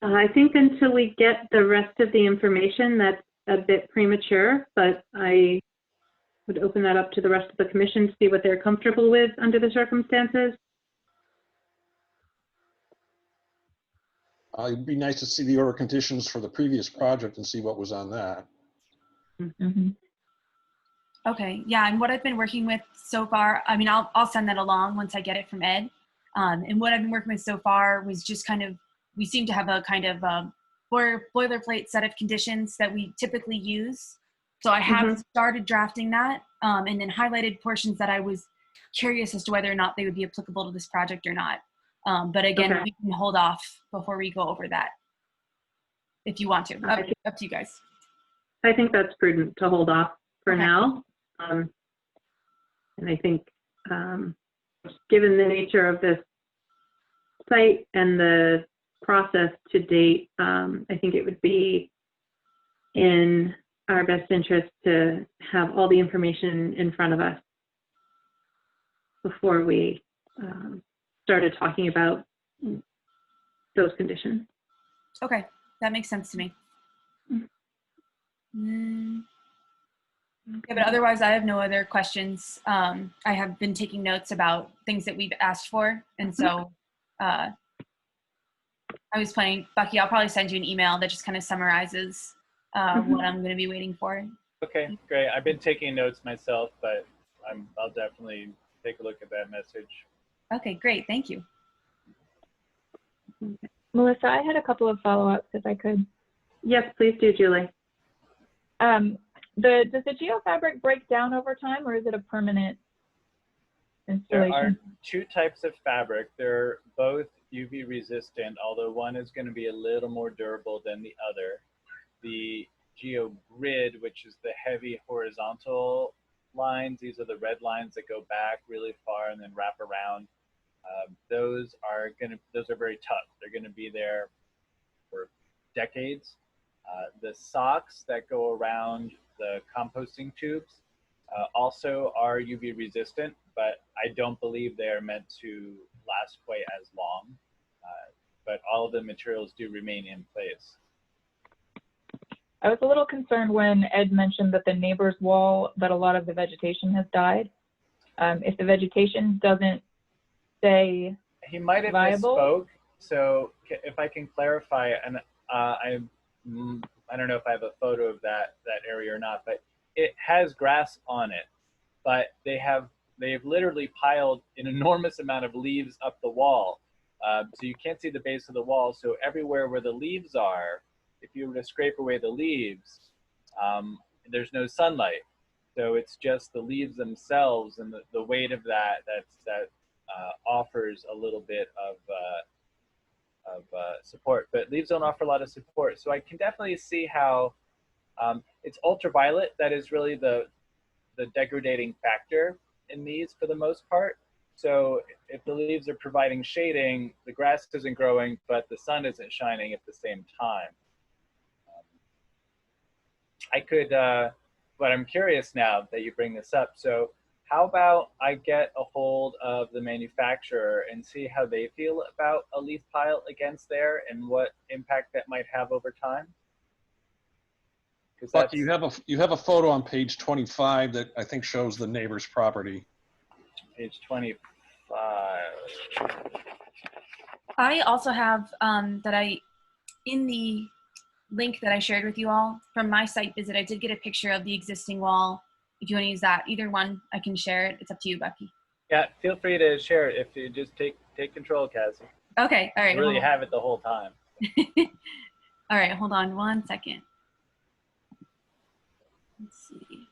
I think until we get the rest of the information, that's a bit premature, but I would open that up to the rest of the commission to see what they're comfortable with under the circumstances. It'd be nice to see the order conditions for the previous project and see what was on that. Okay, yeah, and what I've been working with so far, I mean, I'll send that along once I get it from Ed. And what I've been working with so far was just kind of, we seem to have a kind of boilerplate set of conditions that we typically use. So I have started drafting that and then highlighted portions that I was curious as to whether or not they would be applicable to this project or not. But again, we can hold off before we go over that if you want to. Up to you guys. I think that's prudent to hold off for now. And I think given the nature of this site and the process to date, I think it would be in our best interest to have all the information in front of us before we started talking about those conditions. Okay, that makes sense to me. Yeah, but otherwise, I have no other questions. I have been taking notes about things that we've asked for, and so I was planning, Bucky, I'll probably send you an email that just kind of summarizes what I'm going to be waiting for. Okay, great. I've been taking notes myself, but I'll definitely take a look at that message. Okay, great. Thank you. Melissa, I had a couple of follow-ups if I could. Yes, please do, Julie. Does the geofabric break down over time, or is it a permanent installation? There are two types of fabric. They're both UV resistant, although one is going to be a little more durable than the other. The GeoGrid, which is the heavy horizontal lines, these are the red lines that go back really far and then wrap around. Those are very tough. They're going to be there for decades. The socks that go around the composting tubes also are UV resistant, but I don't believe they are meant to last quite as long. But all of the materials do remain in place. I was a little concerned when Ed mentioned that the neighbor's wall, that a lot of the vegetation has died. If the vegetation doesn't stay He might have viable. misspoke. So if I can clarify, and I don't know if I have a photo of that area or not, but it has grass on it. But they've literally piled an enormous amount of leaves up the wall, so you can't see the base of the wall. So everywhere where the leaves are, if you were to scrape away the leaves, there's no sunlight. So it's just the leaves themselves and the weight of that offers a little bit of support. But leaves don't offer a lot of support. So I can definitely see how it's ultraviolet that is really the degrading factor in these for the most part. So if the leaves are providing shading, the grass isn't growing, but the sun isn't shining at the same time. But I'm curious now that you bring this up. So how about I get a hold of the manufacturer and see how they feel about a leaf pile against there and what impact that might have over time? Bucky, you have a photo on page 25 that I think shows the neighbor's property. Page 25. I also have in the link that I shared with you all from my site visit, I did get a picture of the existing wall. If you want to use that, either one, I can share it. It's up to you, Bucky. Yeah, feel free to share it if you just take control, Cassie. Okay, all right. You really have it the whole time. All right, hold on one second. Let's see.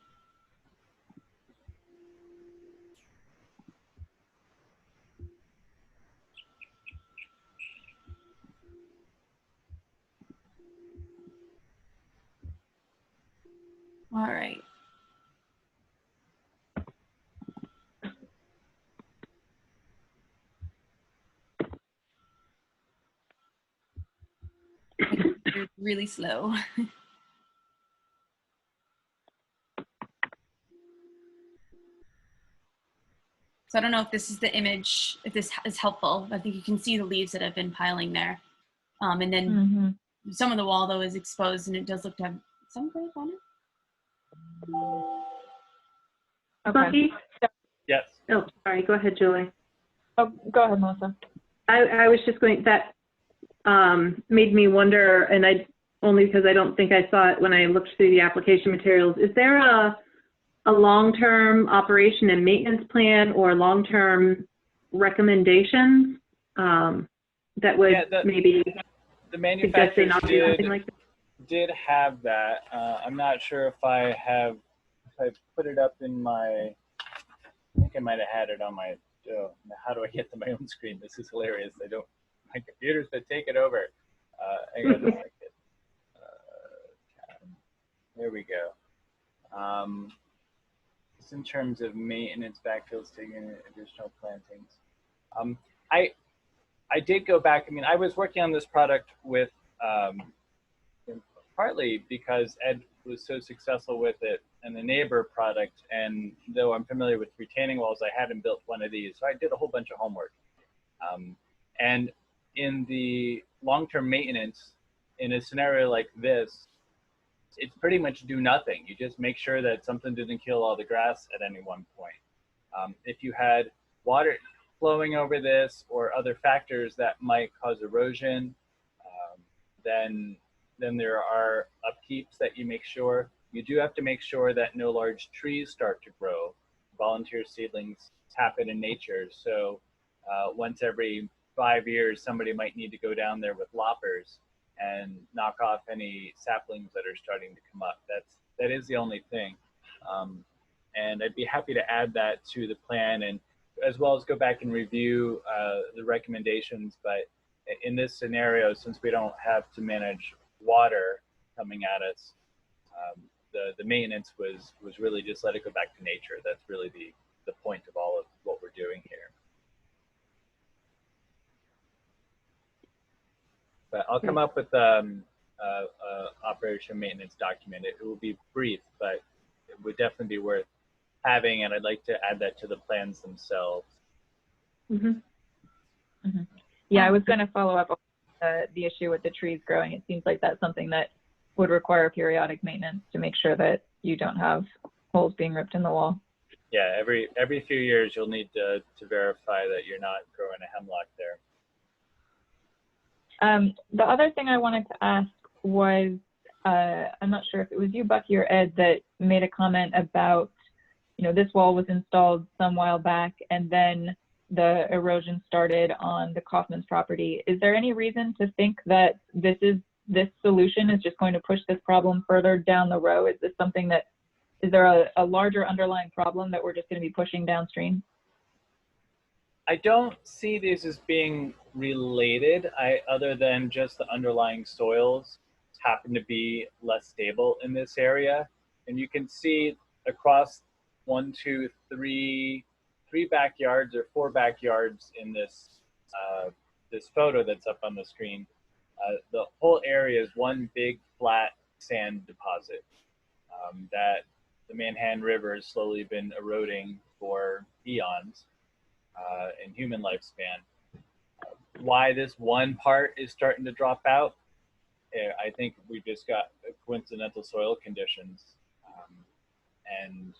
All right. You're really slow. So I don't know if this is the image, if this is helpful. I think you can see the leaves that have been piling there. And then some of the wall, though, is exposed, and it does look to have some growth on it. Okay. Bucky? Yes. Oh, sorry. Go ahead, Julie. Oh, go ahead, Melissa. I was just going, that made me wonder, and only because I don't think I saw it when I looked through the application materials. Is there a long-term operation and maintenance plan or long-term recommendations that would maybe the manufacturer not do something like that? Did have that. I'm not sure if I put it up in my, I think I might have had it on my, how do I get to my own screen? This is hilarious. My computer's been taken over. Hang on a second. There we go. Just in terms of maintenance, backfields, taking additional plantings. I did go back. I mean, I was working on this product with partly because Ed was so successful with it and the neighbor product. And though I'm familiar with retaining walls, I hadn't built one of these. So I did a whole bunch of homework. And in the long-term maintenance, in a scenario like this, it's pretty much do nothing. You just make sure that something didn't kill all the grass at any one point. If you had water flowing over this or other factors that might cause erosion, then there are upkeeps that you make sure. You do have to make sure that no large trees start to grow. Volunteer seedlings happen in nature. So once every 5 years, somebody might need to go down there with loppers and knock off any saplings that are starting to come up. That is the only thing. And I'd be happy to add that to the plan, and as well as go back and review the recommendations. But in this scenario, since we don't have to manage water coming at us, the maintenance was really just let it go back to nature. That's really the point of all of what we're doing here. But I'll come up with operation maintenance document. It will be brief, but it would definitely be worth having, and I'd like to add that to the plans themselves. Yeah, I was going to follow up on the issue with the trees growing. It seems like that's something that would require periodic maintenance to make sure that you don't have holes being ripped in the wall. Yeah, every few years you'll need to verify that you're not growing a hemlock there. The other thing I wanted to ask was, I'm not sure if it was you, Bucky, or Ed, that made a comment about, this wall was installed some while back and then the erosion started on the Kaufman's property. Is there any reason to think that this solution is just going to push this problem further down the road? Is this something that, is there a larger underlying problem that we're just going to be pushing downstream? I don't see these as being related, other than just the underlying soils happen to be less stable in this area. And you can see across three backyards or 4 backyards in this this photo that's up on the screen. The whole area is one big flat sand deposit that the Manhattan River has slowly been eroding for eons in human lifespan. Why this one part is starting to drop out, I think we just got coincidental soil conditions, and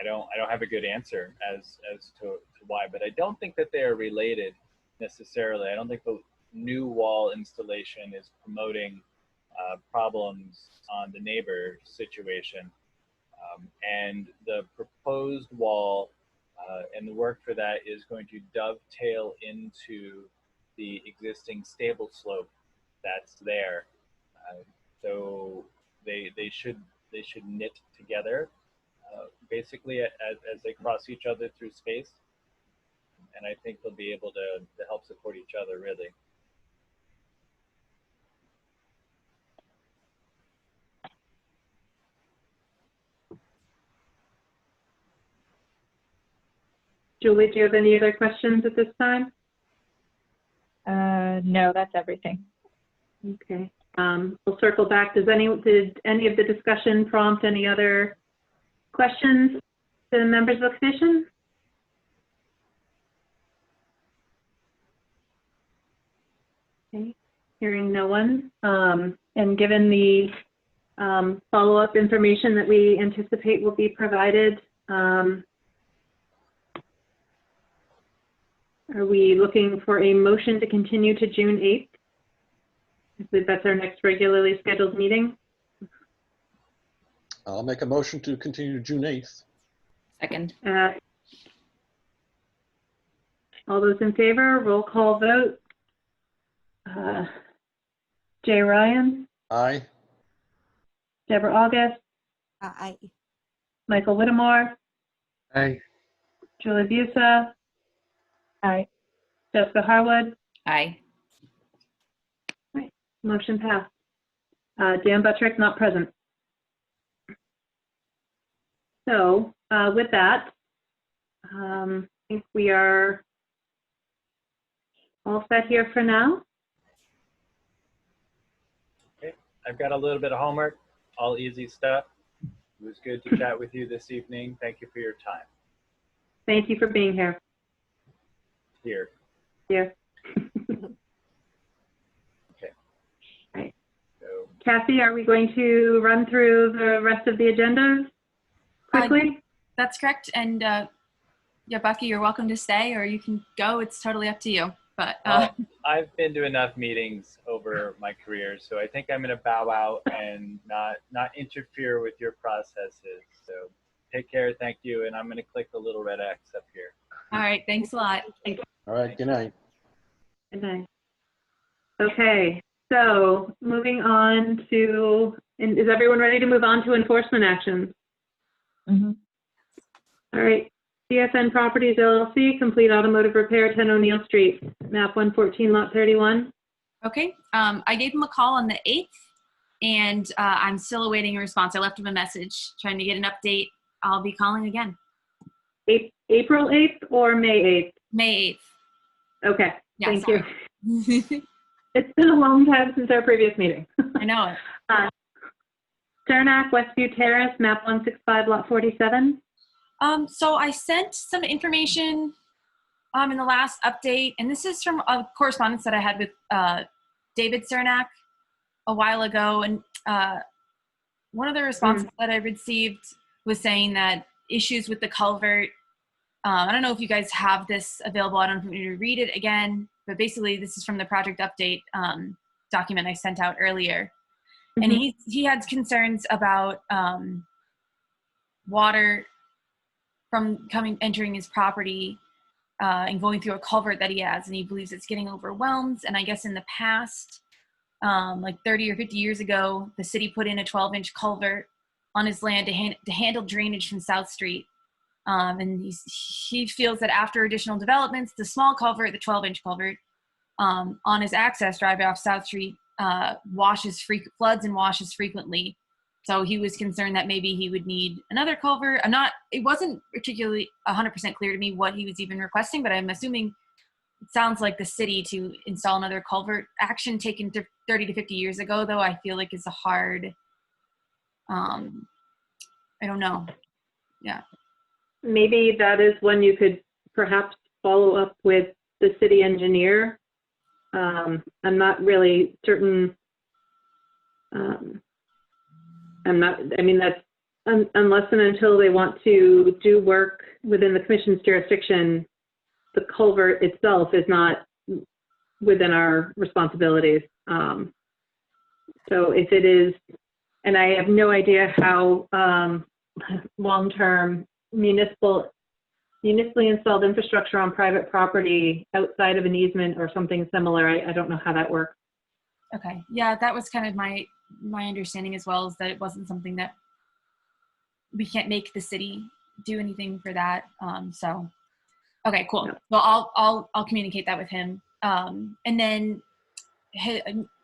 I don't have a good answer as to why, but I don't think that they are related necessarily. I don't think the new wall installation is promoting problems on the neighbor situation, and the proposed wall and the work for that is going to dovetail into the existing stable slope that's there. So they should knit together basically as they cross each other through space. And I think they'll be able to help support each other, really. Julie, do you have any other questions at this time? No, that's everything. Okay. We'll circle back. Did any of the discussion prompt any other questions to the members of the commission? Okay. Hearing no one. And given the follow-up information that we anticipate will be provided, are we looking for a motion to continue to June 8th? I believe that's our next regularly scheduled meeting. I'll make a motion to continue to June 8th. Second. All those in favor, roll call vote. Jay Ryan, Aye. Deborah August, Aye. Michael Whittemore, Aye. Julie Busa, Aye. Jessica Harwood. Aye. Right. Motion passed. Dan Buttrick not present. So with that, I think we are all set here for now. Okay. I've got a little bit of homework, all easy stuff. It was good to chat with you this evening. Thank you for your time. Thank you for being here. Here. Here. Okay. Right. So, Kathy, are we going to run through the rest of the agenda quickly? That's correct. And yeah, Bucky, you're welcome to stay or you can go. It's totally up to you. But I've been to enough meetings over my career, so I think I'm going to bow out and not interfere with your processes. So take care, thank you, and I'm going to click the little red X up here. all right, thanks a lot. All right, good night. Good night. Okay, so moving on to, and is everyone ready to move on to enforcement actions? Mm-hmm. All right. CSN Properties LLC, complete automotive repair, 10 O'Neill Street, map 114, lot 31. Okay, I gave him a call on the 8th and I'm still awaiting a response. I left him a message trying to get an update. I'll be calling again. April 8th or May 8th? May 8th. Okay, Yeah, thank sorry. you. It's been a long time since our previous meeting. I know it. Cernak, Westview Terrace, map 165, lot 47. So I sent some information in the last update, and this is from a correspondence that I had with David Cernak a while ago. And one of the responses that I received was saying that issues with the culvert, I don't know if you guys have this available. I don't know if you want me to read it again, but basically this is from the project update document I sent out earlier. And he had concerns about water from entering his property and going through a culvert that he has, and he believes it's getting overwhelmed. And I guess in the past, like 30 or 50 years ago, the city put in a 12-inch culvert on his land to handle drainage from South Street. And he feels that after additional developments, the small culvert, the 12-inch culvert, on his access drive off South Street floods and washes frequently. So he was concerned that maybe he would need another culvert. It wasn't particularly 100% clear to me what he was even requesting, but I'm assuming it sounds like the city to install another culvert. Action taken 30 to 50 years ago, though, I feel like is a hard, I don't know. Yeah. Maybe that is when you could perhaps follow up with the city engineer. I'm not really certain. That's unless and until they want to do work within the commission's jurisdiction, the culvert itself is not within our responsibilities. So if it is, and I have no idea how long-term municipally installed infrastructure on private property outside of an easement or something similar, I don't know how that works. Okay. Yeah, that was kind of my understanding as well, is that it wasn't something that we can't make the city do anything for that. So, okay, cool. No. Well, I'll communicate that with him. And then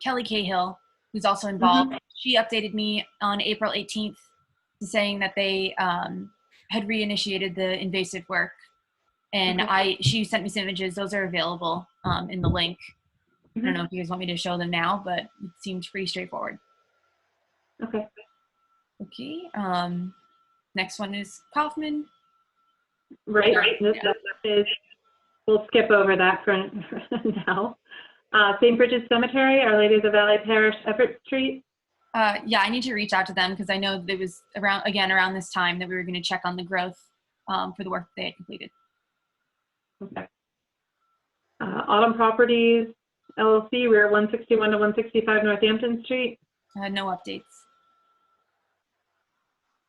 Kelly Cahill, who's also involved, she updated me on April 18th saying that they had reinitiated the invasive work. And she sent me some images. Those are available in the link. I don't know if you guys want me to show them now, but it seemed pretty straightforward. Okay. Okay. Next one is Kaufman. Right. Yeah. That is, we'll skip over that for now. St. Bridget's Cemetery, Our Lady of the Valley Parish, Everett Street. Yeah, I need to reach out to them because I know it was around this time that we were going to check on the growth for the work they had completed. Okay. Autumn Properties LLC, we're 161 to 165 Northampton Street. No updates.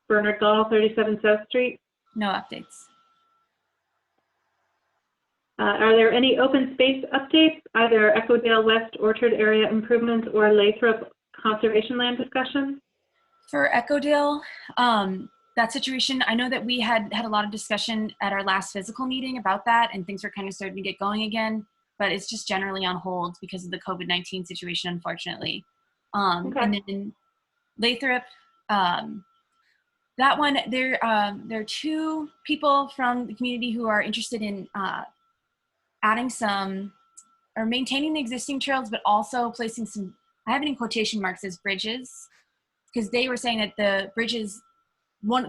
Bernard Gall, 37 South Street. No updates. Are there any open space updates, either Echodale West Orchard area improvements or Lathrop conservation land discussion? For Echodale, that situation, I know that we had a lot of discussion at our last physical meeting about that, and things were kind of starting to get going again, but it's just generally on hold because of the COVID-19 situation, unfortunately. And then Lathrop, that one, there are two people from the community who are interested in adding some, or maintaining the existing trails, but also placing some I have it in quotation marks as bridges, because they were saying that the bridges,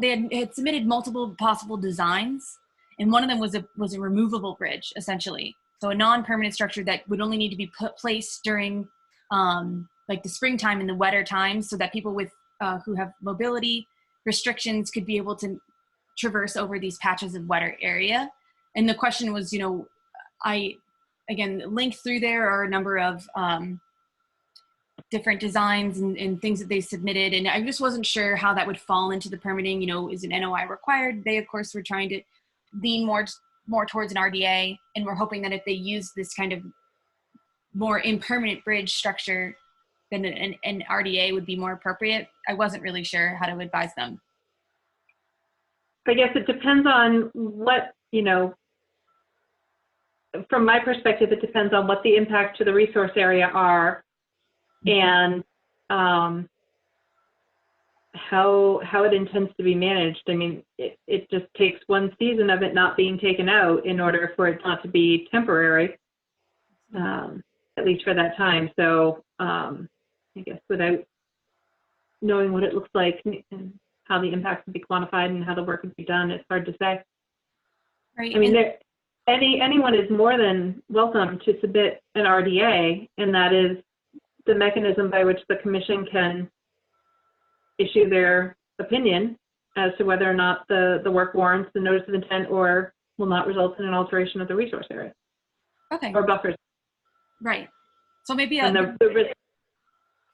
they had submitted multiple possible designs, and one of them was a removable bridge, essentially. So a non-permanent structure that would only need to be placed during like the springtime and the wetter times, so that people with who have mobility restrictions could be able to traverse over these patches of wetter area. And the question was, you know, I again linked through there are a number of different designs and things that they submitted, and I just wasn't sure how that would fall into the permitting. You know, is an NOI required? They of course were trying to lean more towards an RDA, and we're hoping that if they use this kind of more impermanent bridge structure, then an RDA would be more appropriate. I wasn't really sure how to advise them. I guess it depends on what, you know, from my perspective, it depends on what the impacts to the resource area are, and how it intends to be managed. I mean, it just takes one season of it not being taken out in order for it not to be temporary, at least for that time. So I guess without knowing what it looks like and how the impacts would be quantified and how the work would be done, it's hard to say. Right. I mean, anyone is more than welcome to submit an RDA, and that is the mechanism by which the commission can issue their opinion as to whether or not the work warrants the notice of intent or will not result in an alteration of the resource area. Okay. Or buffers. Right. So maybe And the risk,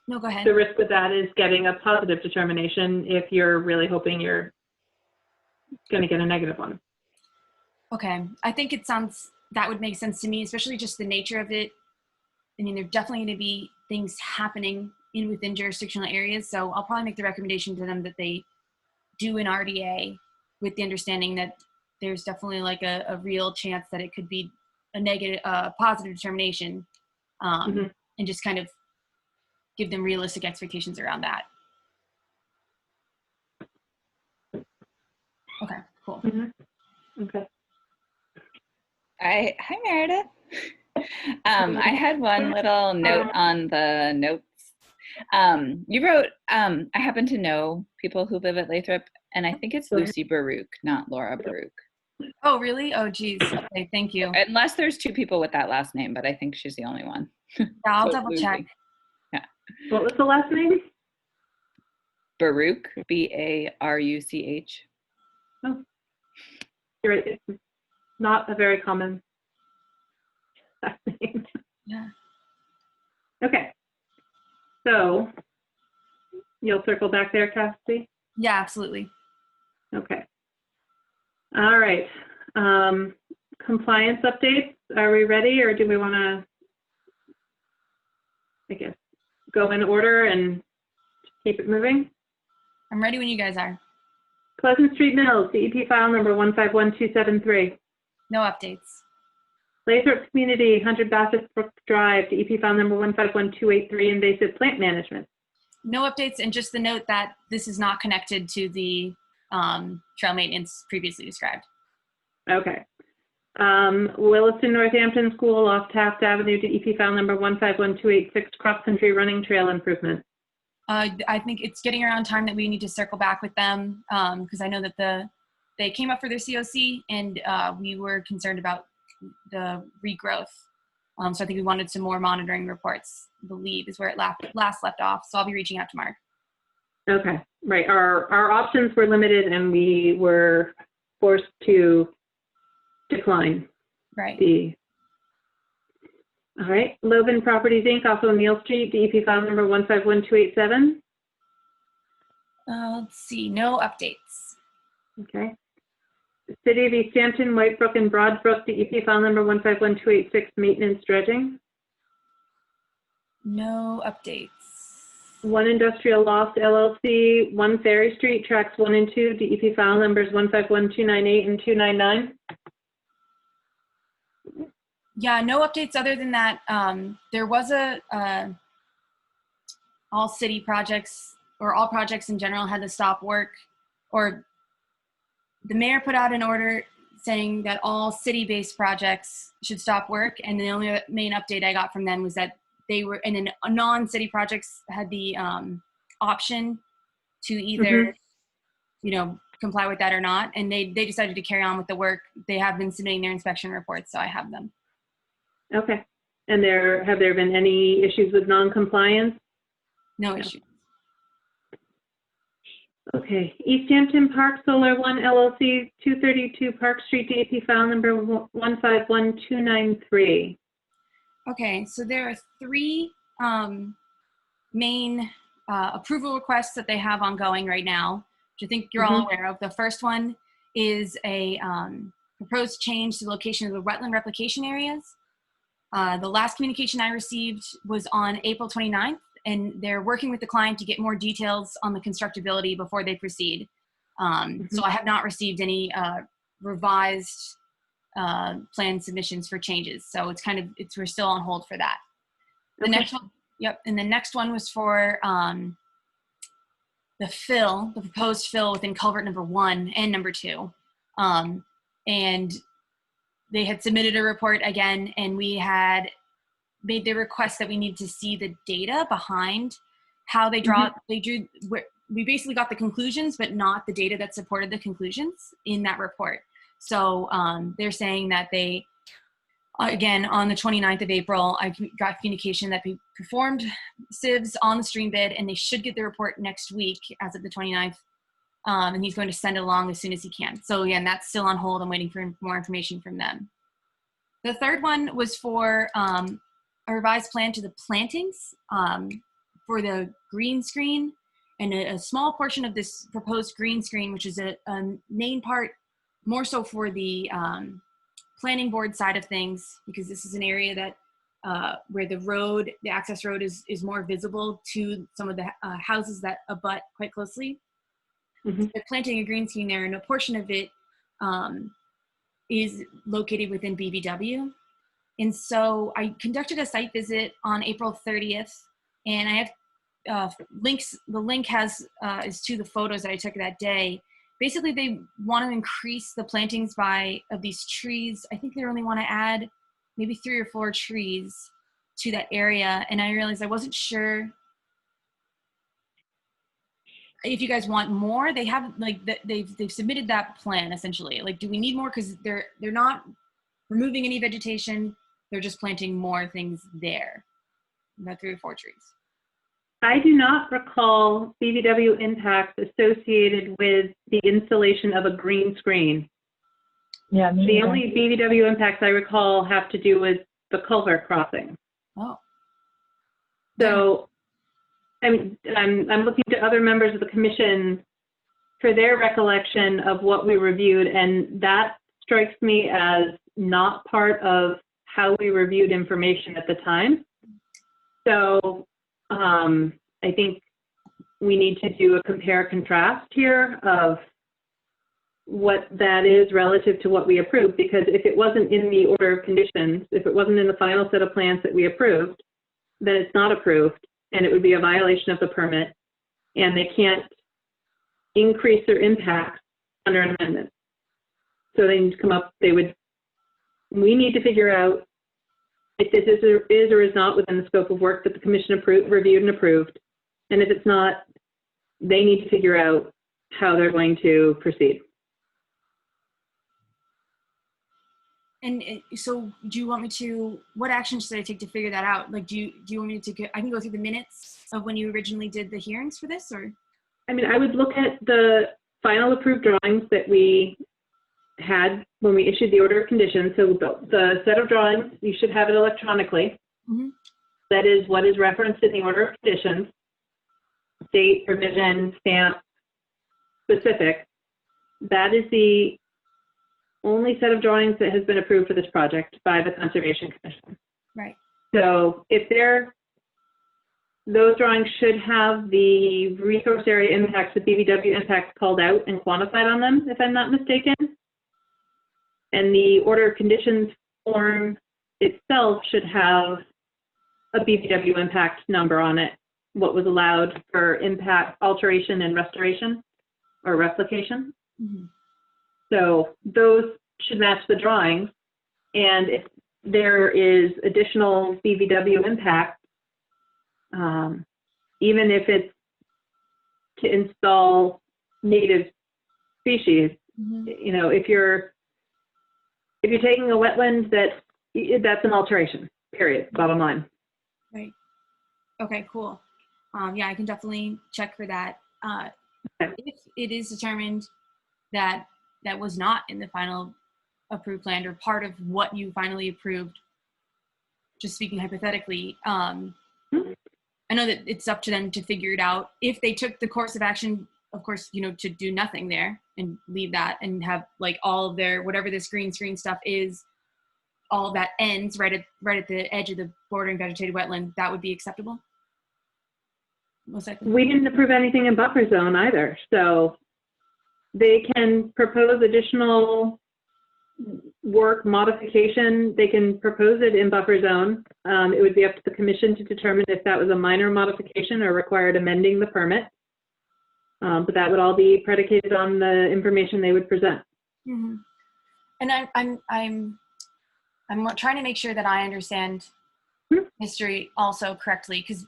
no, go ahead. the risk with that is getting a positive determination if you're really hoping you're going to get a negative one. Okay. I think that would make sense to me, especially just the nature of it. I mean, there's definitely going to be things happening within jurisdictional areas. So I'll probably make the recommendation to them that they do an RDA with the understanding that there's definitely like a real chance that it could be a negative, positive determination, and just kind of give them realistic expectations around that. Okay, cool. Okay. Hi Meredith. I had one little note on the notes. You wrote, I happen to know people who live at Lathrop, and I think it's Lucy Baruch, not Laura Baruch. Oh, really? Oh, geez. Okay, thank you. Unless there's two people with that last name, but I think she's the only one. Yeah, I'll So double Lucy. check. Yeah. What was the last name? Baruch, B-A-R-U-C-H. Oh, you're right. It's not a very common last name. Yeah. Okay. So you'll circle back there, Cassidy? Yeah, absolutely. Okay. All right. Compliance updates. Are we ready, or do we want to, I guess, go in order and keep it moving? I'm ready when you guys are. Pleasant Street Mills, DEP file number 151273. No updates. Lathrop Community, 100 Bassett Brook Drive, DEP file number 151283, invasive plant management. No updates, and just the note that this is not connected to the trail maintenance previously described. Okay. Williston Northampton School off Taft Avenue, DEP file number 151286, cross-country running trail improvement. I think it's getting around time that we need to circle back with them, because I know that they came up for their COC, and we were concerned about the regrowth. So I think we wanted some more monitoring reports, I believe is where it last left off. So I'll be reaching out to Mark. Okay, right. Our options were limited, and we were forced to decline. Right. All right. Logan Properties Inc., also Neal Street, DEP file number 151287. Let's see. No updates. Okay. City of Easthampton, Whitebrook, and Broadbrook, DEP file number 151286, maintenance dredging. No updates. One Industrial Loft LLC, 1 Ferry Street, tracks 1 and 2, DEP file numbers 151298 and 299. Yeah, no updates other than that. There was all city projects, or all projects in general, had to stop work, or the mayor put out an order saying that all city-based projects should stop work, and the only main update I got from them was that they were, and then non-city projects had the option to either, you know, comply with that or not. And they decided to carry on with the work. They have been submitting their inspection reports, so I have them. Okay. And have there been any issues with non-compliance? No issue. Okay. Easthampton Park Solar 1 LLC, 232 Park Street, DAP file number 151293. Okay, so there are three main approval requests that they have ongoing right now, which I think you're all aware of. The first one is a proposed change to the location of the wetland replication areas. The last communication I received was on April 29th, and they're working with the client to get more details on the constructability before they proceed. So I have not received any revised plan submissions for changes. So it's kind of, we're still on hold for that. The next one, and the next one was for the proposed fill within culvert number 1 and number 2. And they had submitted a report again, and we had made the request that we need to see the data behind how they we basically got the conclusions, but not the data that supported the conclusions in that report. So they're saying that they, again, on the 29th of April, I got communication that we performed sieves on the stream bed, and they should get the report next week as of the 29th. And he's going to send it along as soon as he can. So again, that's still on hold. I'm waiting for more information from them. The third one was for a revised plan to the plantings for the green screen, and a small portion of this proposed green screen, which is a main part more so for the planning board side of things, because this is an area that where the access road is more visible to some of the houses that abut quite closely. They're planting a green screen there, and a portion of it is located within BVW. And so I conducted a site visit on April 30th, and I have links. The link is to the photos that I took that day. Basically, they want to increase the plantings of these trees. I think they only want to add maybe 3 or 4 trees to that area. And I realized I wasn't sure if you guys want more. They have, like, they've submitted that plan essentially. Like, do we need more? Because they're not removing any vegetation. They're just planting more things there. About 3 or 4 trees. I do not recall BVW impacts associated with the installation of a green screen. Yeah, the only BVW impacts I recall have to do with the culvert crossing. Oh. So, I mean, I'm looking to other members of the commission for their recollection of what we reviewed, and that strikes me as not part of how we reviewed information at the time. So, I think we need to do a compare contrast here of what that is relative to what we approved, because if it wasn't in the order of conditions, if it wasn't in the final set of plans that we approved, then it's not approved, and it would be a violation of the permit, and they can't increase their impact under an amendment. So they need to come up, we need to figure out if this is or is not within the scope of work that the commission reviewed and approved. And if it's not, they need to figure out how they're going to proceed. And so do you want me to, what action should I take to figure that out? Like, do you want me to, I can go through the minutes of when you originally did the hearings for this, or? I mean, I would look at the final approved drawings that we had when we issued the order of conditions. So the set of drawings, you should have it electronically. That is what is referenced in the order of conditions. Date, provision, stamp, specific. That is the only set of drawings that has been approved for this project by the Conservation Commission. Right. So if those drawings should have the resource area impacts, the BVW impacts called out and quantified on them, if I'm not mistaken. And the order of conditions form itself should have a BVW impact number on it, what was allowed for impact, alteration, and restoration or replication. So those should match the drawings. And if there is additional BVW impact even if it's to install native species. You know, if you're taking a wetland, that's an alteration, period, bottom line. Right. Okay, cool. Yeah, I can definitely check for that. Okay. If it is determined that that was not in the final approved plan or part of what you finally approved, just speaking hypothetically, I know that it's up to them to figure it out. If they took the course of action, of course, you know, to do nothing there and leave that and have like all of their, whatever this green screen stuff is, all of that ends right at the edge of the bordering vegetated wetland, that would be acceptable? Most likely. We didn't approve anything in buffer zone either, so they can propose additional work modification. They can propose it in buffer zone. It would be up to the commission to determine if that was a minor modification or required amending the permit. But that would all be predicated on the information they would present. Mm-hmm. And I'm trying to make sure that I understand history also correctly, because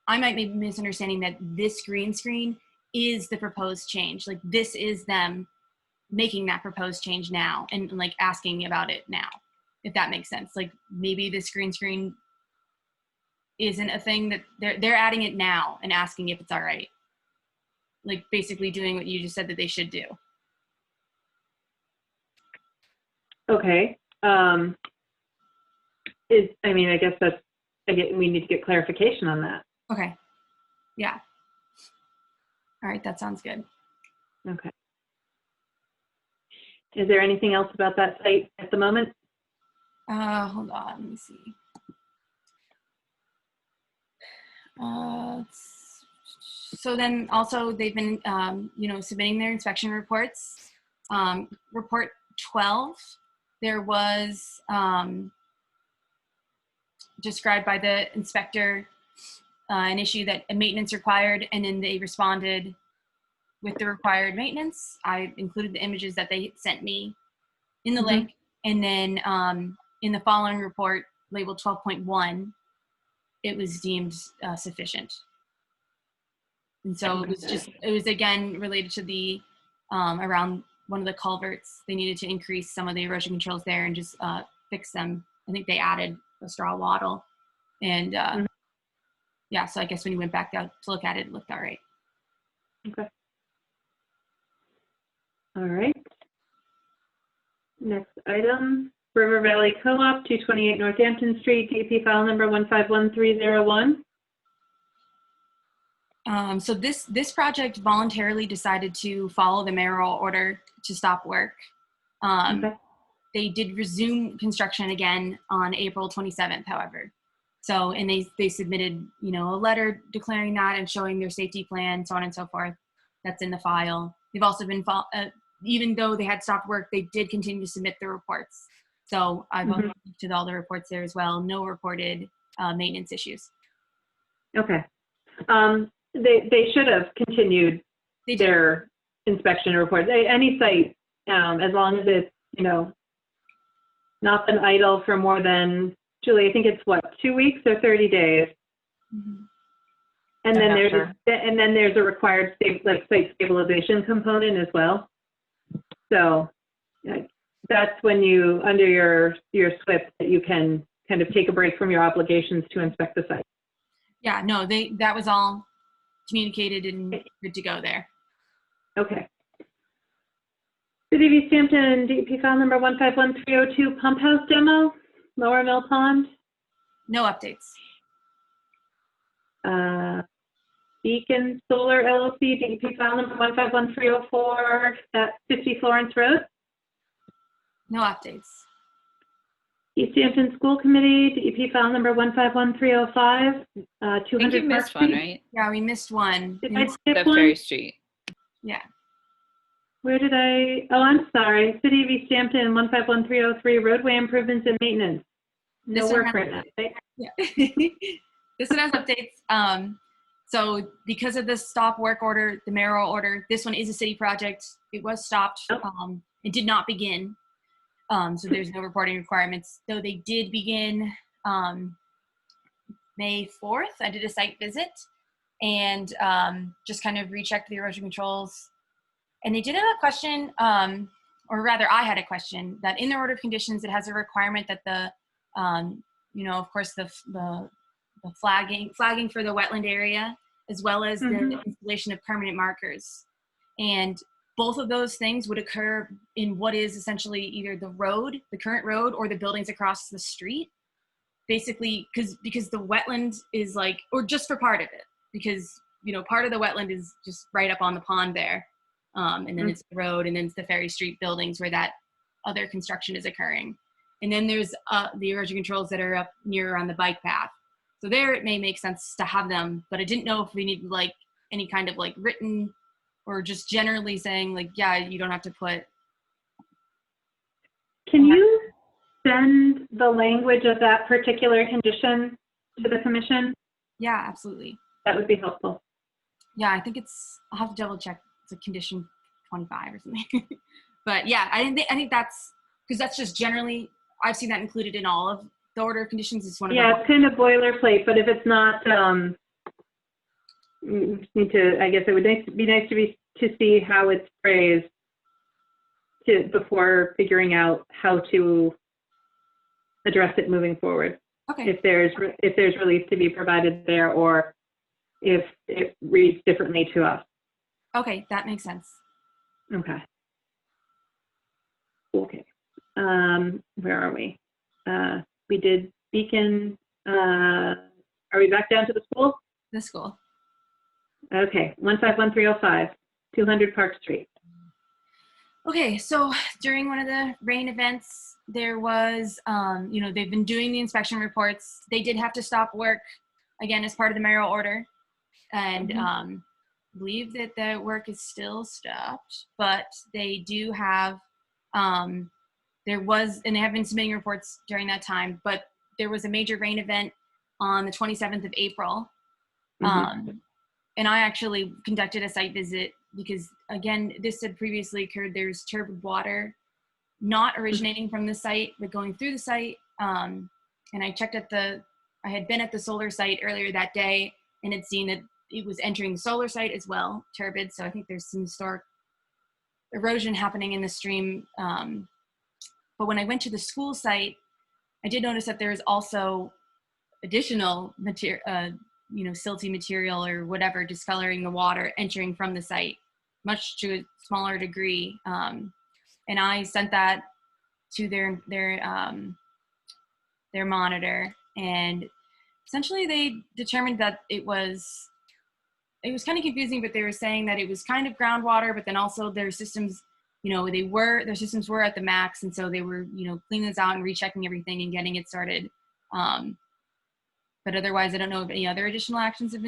I might be misunderstanding that this green screen is the proposed change. Like this is them making that proposed change now and like asking about it now, if that makes sense. Like maybe this green screen isn't a thing that they're adding it now and asking if it's all right. Like basically doing what you just said that they should do. Okay. I mean, I guess we need to get clarification on that. Okay. Yeah. All right. That sounds good. Okay. Is there anything else about that site at the moment? Hold on. Let me see. So then also they've been, you know, submitting their inspection reports. Report 12, there was described by the inspector an issue that a maintenance required, and then they responded with the required maintenance. I included the images that they sent me in the link, and then in the following report labeled 12.1, it was deemed sufficient. And so it was again related to the around one of the culverts. They needed to increase some of the erosion controls there and just fix them. I think they added a straw wattle, and yeah, so I guess when you went back out to look at it, it looked all right. Okay. All right. Next item, River Valley Co-op, 228 Northampton Street, DEP file number 151301. So this project voluntarily decided to follow the mayoral order to stop work. Okay. They did resume construction again on April 27th, however. So, and they submitted, you know, a letter declaring that and showing their safety plan, so on and so forth. That's in the file. They've also been, even though they had stopped work, they did continue to submit the reports. So I've looked at all the reports there as well. No reported maintenance issues. Okay. They should have continued their inspection reports. Any site, as long as it's, you know, not been idle for more than, Julie, I think it's what, 2 weeks or 30 days? And then there's a required site stabilization component as well. So that's when you, under your SWIP, that you can kind of take a break from your obligations to inspect the site. Yeah, no, that was all communicated and good to go there. Okay. City of Easthampton, DEP file number 151302, pump house demo, Lower Mill Pond. No updates. Beacon Solar LLC, DEP file number 151304, at 50 Florence Road. No updates. Easthampton School Committee, DEP file number 151305, 200 I think you Park missed one, Street. right? Yeah, we missed one. Did We I missed- skip The one? Ferry Street. yeah. Where did I? Oh, I'm sorry. City of Easthampton, 151303, roadway improvements and maintenance. No This one work has- right now. Right? Yeah. This one has updates. So because of the stop work order, the mayoral order, this one is a city project. It was stopped. It did not begin. So there's no reporting requirements, though they did begin May 4th, I did a site visit and just kind of rechecked the erosion controls. And they did have a question, or rather I had a question, that in the order of conditions, it has a requirement that the, you know, of course, the flagging for the wetland area, as well as the installation of permanent markers. And both of those things would occur in what is essentially either the road, the current road, or the buildings across the street. Basically, because the wetland is like, or just for part of it, because, you know, part of the wetland is just right up on the pond there. And then it's the road, and then it's the Ferry Street buildings where that other construction is occurring. And then there's the erosion controls that are up near on the bike path. So there it may make sense to have them, but I didn't know if we need like any kind of like written or just generally saying like, yeah, you don't have to put. Can you send the language of that particular condition to the commission? Yeah, absolutely. That would be helpful. Yeah, I think I'll have to double check. It's a condition 25 or something. But yeah, I think that's, because that's just generally, I've seen that included in all of the order of conditions. It's one of it's kind of boilerplate, but if it's not, need to, I guess it would be nice to see how it's phrased before figuring out how to address it moving forward. Okay. If there's relief to be provided there, or if it reads differently to us. Okay, that makes sense. Okay. Okay. Where are we? We did Beacon. Are we back down to the school? The school. Okay, 151305, 200 Park Street. Okay, so during one of the rain events, there was, you know, they've been doing the inspection reports. They did have to stop work, again, as part of the mayoral order. And believe that the work is still stopped, but they do have, there was, and they have been submitting reports during that time, but there was a major rain event on the 27th of April. And I actually conducted a site visit because, again, this had previously occurred. There's turbid water not originating from the site, but going through the site. And I checked I had been at the solar site earlier that day and had seen that it was entering the solar site as well, turbid. So I think there's some historic erosion happening in the stream. But when I went to the school site, I did notice that there's also additional material, you know, silty material or whatever discoloring the water entering from the site, much to a smaller degree. And I sent that to their monitor, and essentially they determined that it was kind of confusing, but they were saying that it was kind of groundwater, but then also their systems, you know, their systems were at the max, and so they were, you know, cleaning this out and rechecking everything and getting it started. But otherwise, I don't know if any other additional actions have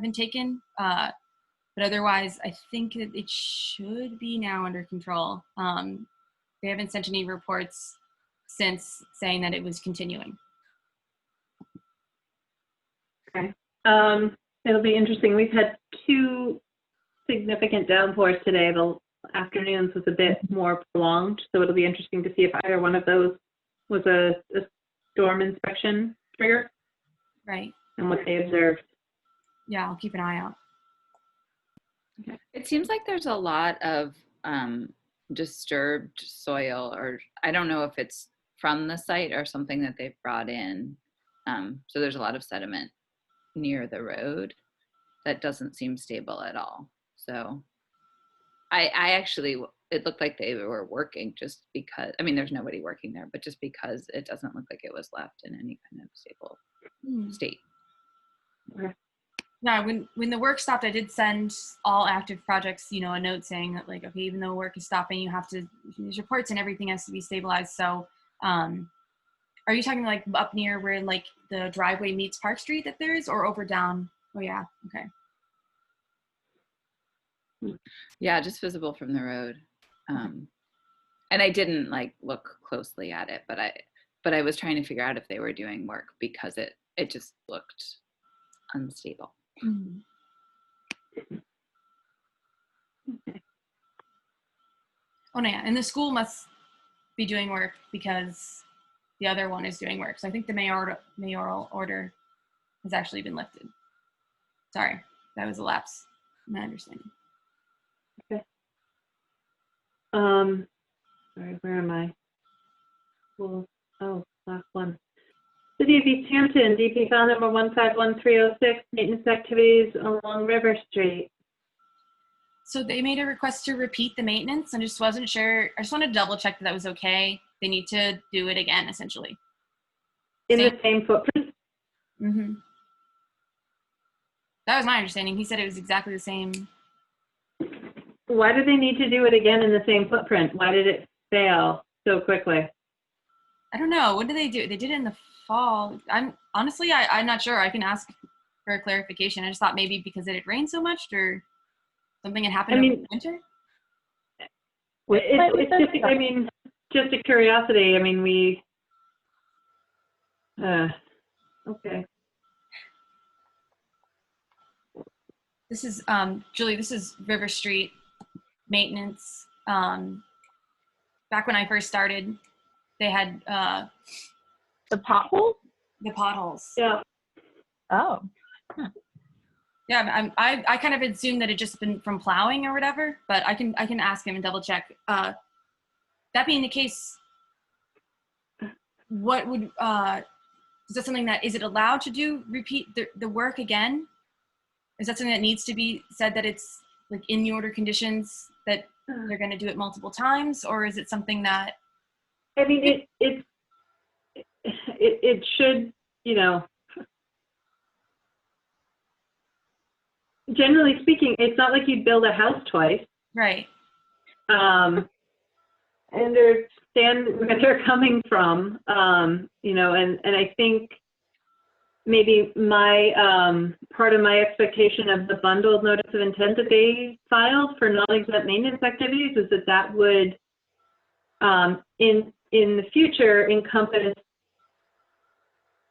been taken. But otherwise, I think that it should be now under control. They haven't sent any reports since saying that it was continuing. Okay. It'll be interesting. We've had 2 significant downpours today. The afternoons was a bit more prolonged, so it'll be interesting to see if either one of those was a storm inspection trigger. Right. And what they observed. Yeah, I'll keep an eye out. Okay. It seems like there's a lot of disturbed soil, or I don't know if it's from the site or something that they've brought in. So there's a lot of sediment near the road that doesn't seem stable at all. So I actually, it looked like they were working just because, I mean, there's nobody working there, but just because it doesn't look like it was left in any kind of stable state. Okay. Yeah, when the work stopped, I did send all active projects, you know, a note saying that, like, okay, even though work is stopping, you have to use reports and everything has to be stabilized. So, are you talking like up near where like the driveway meets Park Street that there is, or over down? Oh yeah, okay. Yeah, just visible from the road. And I didn't like look closely at it, but I was trying to figure out if they were doing work because it just looked unstable. Mm-hmm. Okay. Oh no, yeah, and the school must be doing work because the other one is doing work. So I think the mayoral order has actually been lifted. Sorry, that was a lapse in my understanding. Sorry, where am I? Well, oh, last one. City of Easthampton, DP file number 151306, maintenance activities along River Street. So they made a request to repeat the maintenance and just wasn't sure. I just wanted to double check that that was okay. They need to do it again, essentially. In the same footprint? Mm-hmm. That was my understanding. He said it was exactly the same. Why do they need to do it again in the same footprint? Why did it fail so quickly? I don't know. What did they do? They did it in the fall. I'm not sure. I can ask for a clarification. I just thought maybe because it had rained so much or something had happened over the winter. It's just, I mean, just a curiosity. I mean, okay. This is, Julie, this is River Street maintenance. Back when I first started, they had The potholes? the potholes. Yeah. Oh. Yeah, I kind of assumed that it just been from plowing or whatever, but I can ask him and double check. That being the case, what would is that something that is it allowed to do repeat the work again? Is that something that needs to be said that it's like in the order conditions that they're going to do it multiple times, or is it something that? I mean, it should, you know. Generally speaking, it's not like you'd build a house twice. Right. I understand where they're coming from, you know, and I think maybe my part of my expectation of the bundled notice of intent that they filed for non-exempt maintenance activities is that would in the future encompass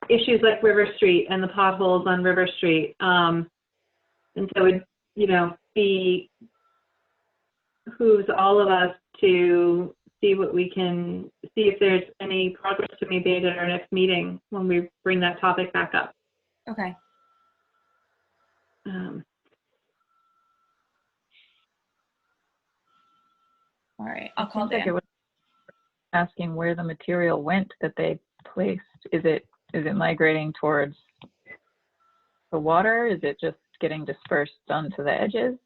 issues like River Street and the potholes on River Street. And so it, you know, behooves all of us to see what we can see if there's any progress to be made at our next meeting when we bring that topic back up. Okay. All right, I'll call Dan. Like it was asking where the material went that they placed. Is it migrating towards the water? Is it just getting dispersed onto the edges?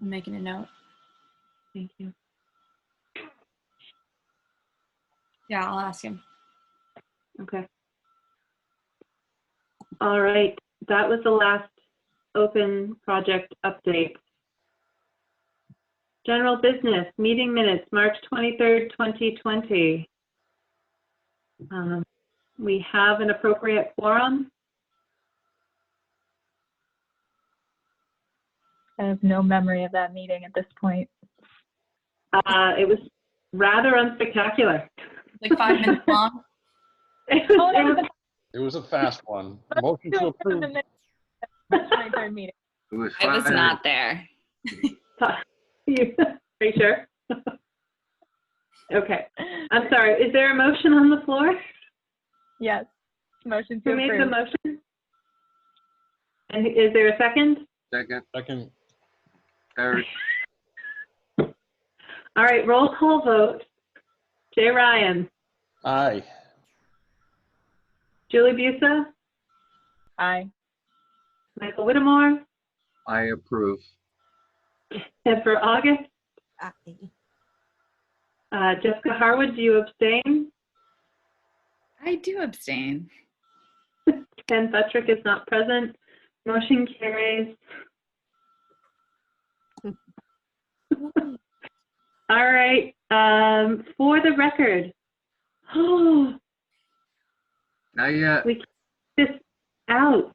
I'm making a note. Thank you. Yeah, I'll ask him. Okay. All right, that was the last open project update. General business, meeting minutes, March 23rd, 2020. We have an appropriate quorum. I have no memory of that meeting at this point. It was rather unspectacular. Like 5 minutes long. It was a fast one. Motion to approve. Meeting. It was I was fine. not there. Are you sure? Okay. I'm sorry. Is there a motion on the floor? Yes. Motion to Who made the approve. motion? And is there a second? Second. Third. All right, roll call vote. Jay Ryan, Aye. Julie Busa, Aye. Michael Whittemore, I approve. and for August, Aye. Jessica Harwood, do you abstain? I do abstain. Ken Buttrick is not present. Motion carries. All right, for the record, Not yet. we keep this out.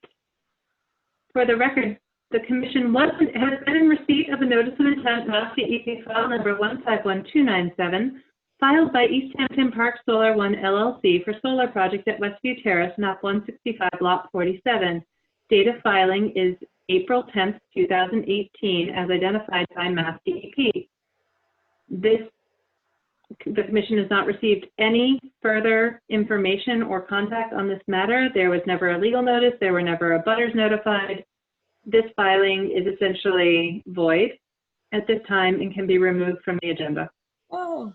For the record, the commission has been in receipt of a notice of intent, Mashpee EP file number 151297, filed by Easthampton Park Solar 1 LLC for solar project at Westview Terrace, map 165, lot 47. Date of filing is April 10th, 2018, as identified by Mashpee EP. This The commission has not received any further information or contact on this matter. There was never a legal notice. There were never abutters notified. This filing is essentially void at this time and can be removed from the agenda. Oh,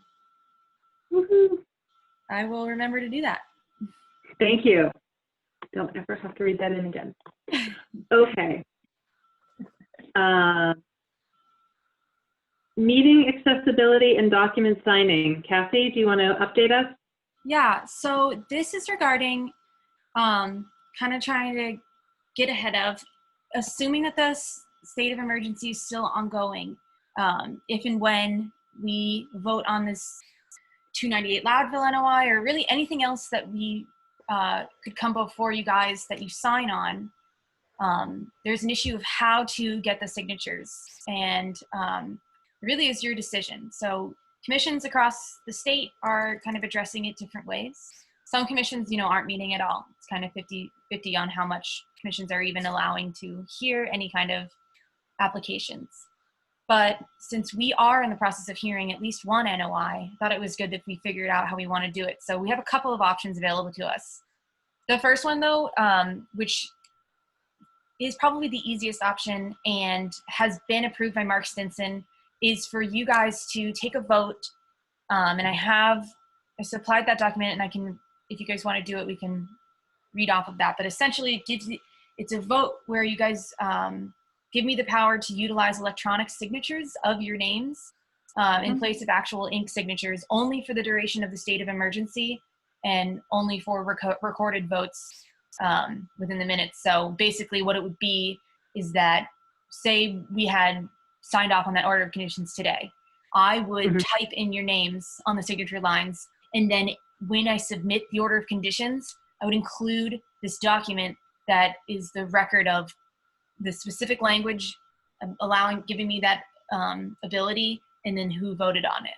Woohoo. I will remember to do that. Thank you. Don't ever have to read that in again. Okay. Meeting accessibility and document signing. Kathy, do you want to update us? Yeah, so this is regarding kind of trying to get ahead of, assuming that the state of emergency is still ongoing, if and when we vote on this 298 Loudville NOI, or really anything else that we could come before you guys that you sign on, there's an issue of how to get the signatures, and really is your decision. So commissions across the state are kind of addressing it different ways. Some commissions, aren't meeting at all. It's kind of 50-50 on how much commissions are even allowing to hear any kind of applications. But since we are in the process of hearing at least one NOI, I thought it was good that we figured out how we want to do it. So we have a couple of options available to us. The first one, though, which is probably the easiest option and has been approved by Mark Stinson, is for you guys to take a vote. And I supplied that document, and I can, if you guys want to do it, we can read off of that. But essentially, it's a vote where you guys give me the power to utilize electronic signatures of your names in place of actual ink signatures, only for the duration of the state of emergency and only for recorded votes within the minutes. So basically what it would be is that, say we had signed off on that order of conditions today, I would type in your names on the signature lines, and then when I submit the order of conditions, I would include this document that is the record of the specific language giving me that ability, and then who voted on it.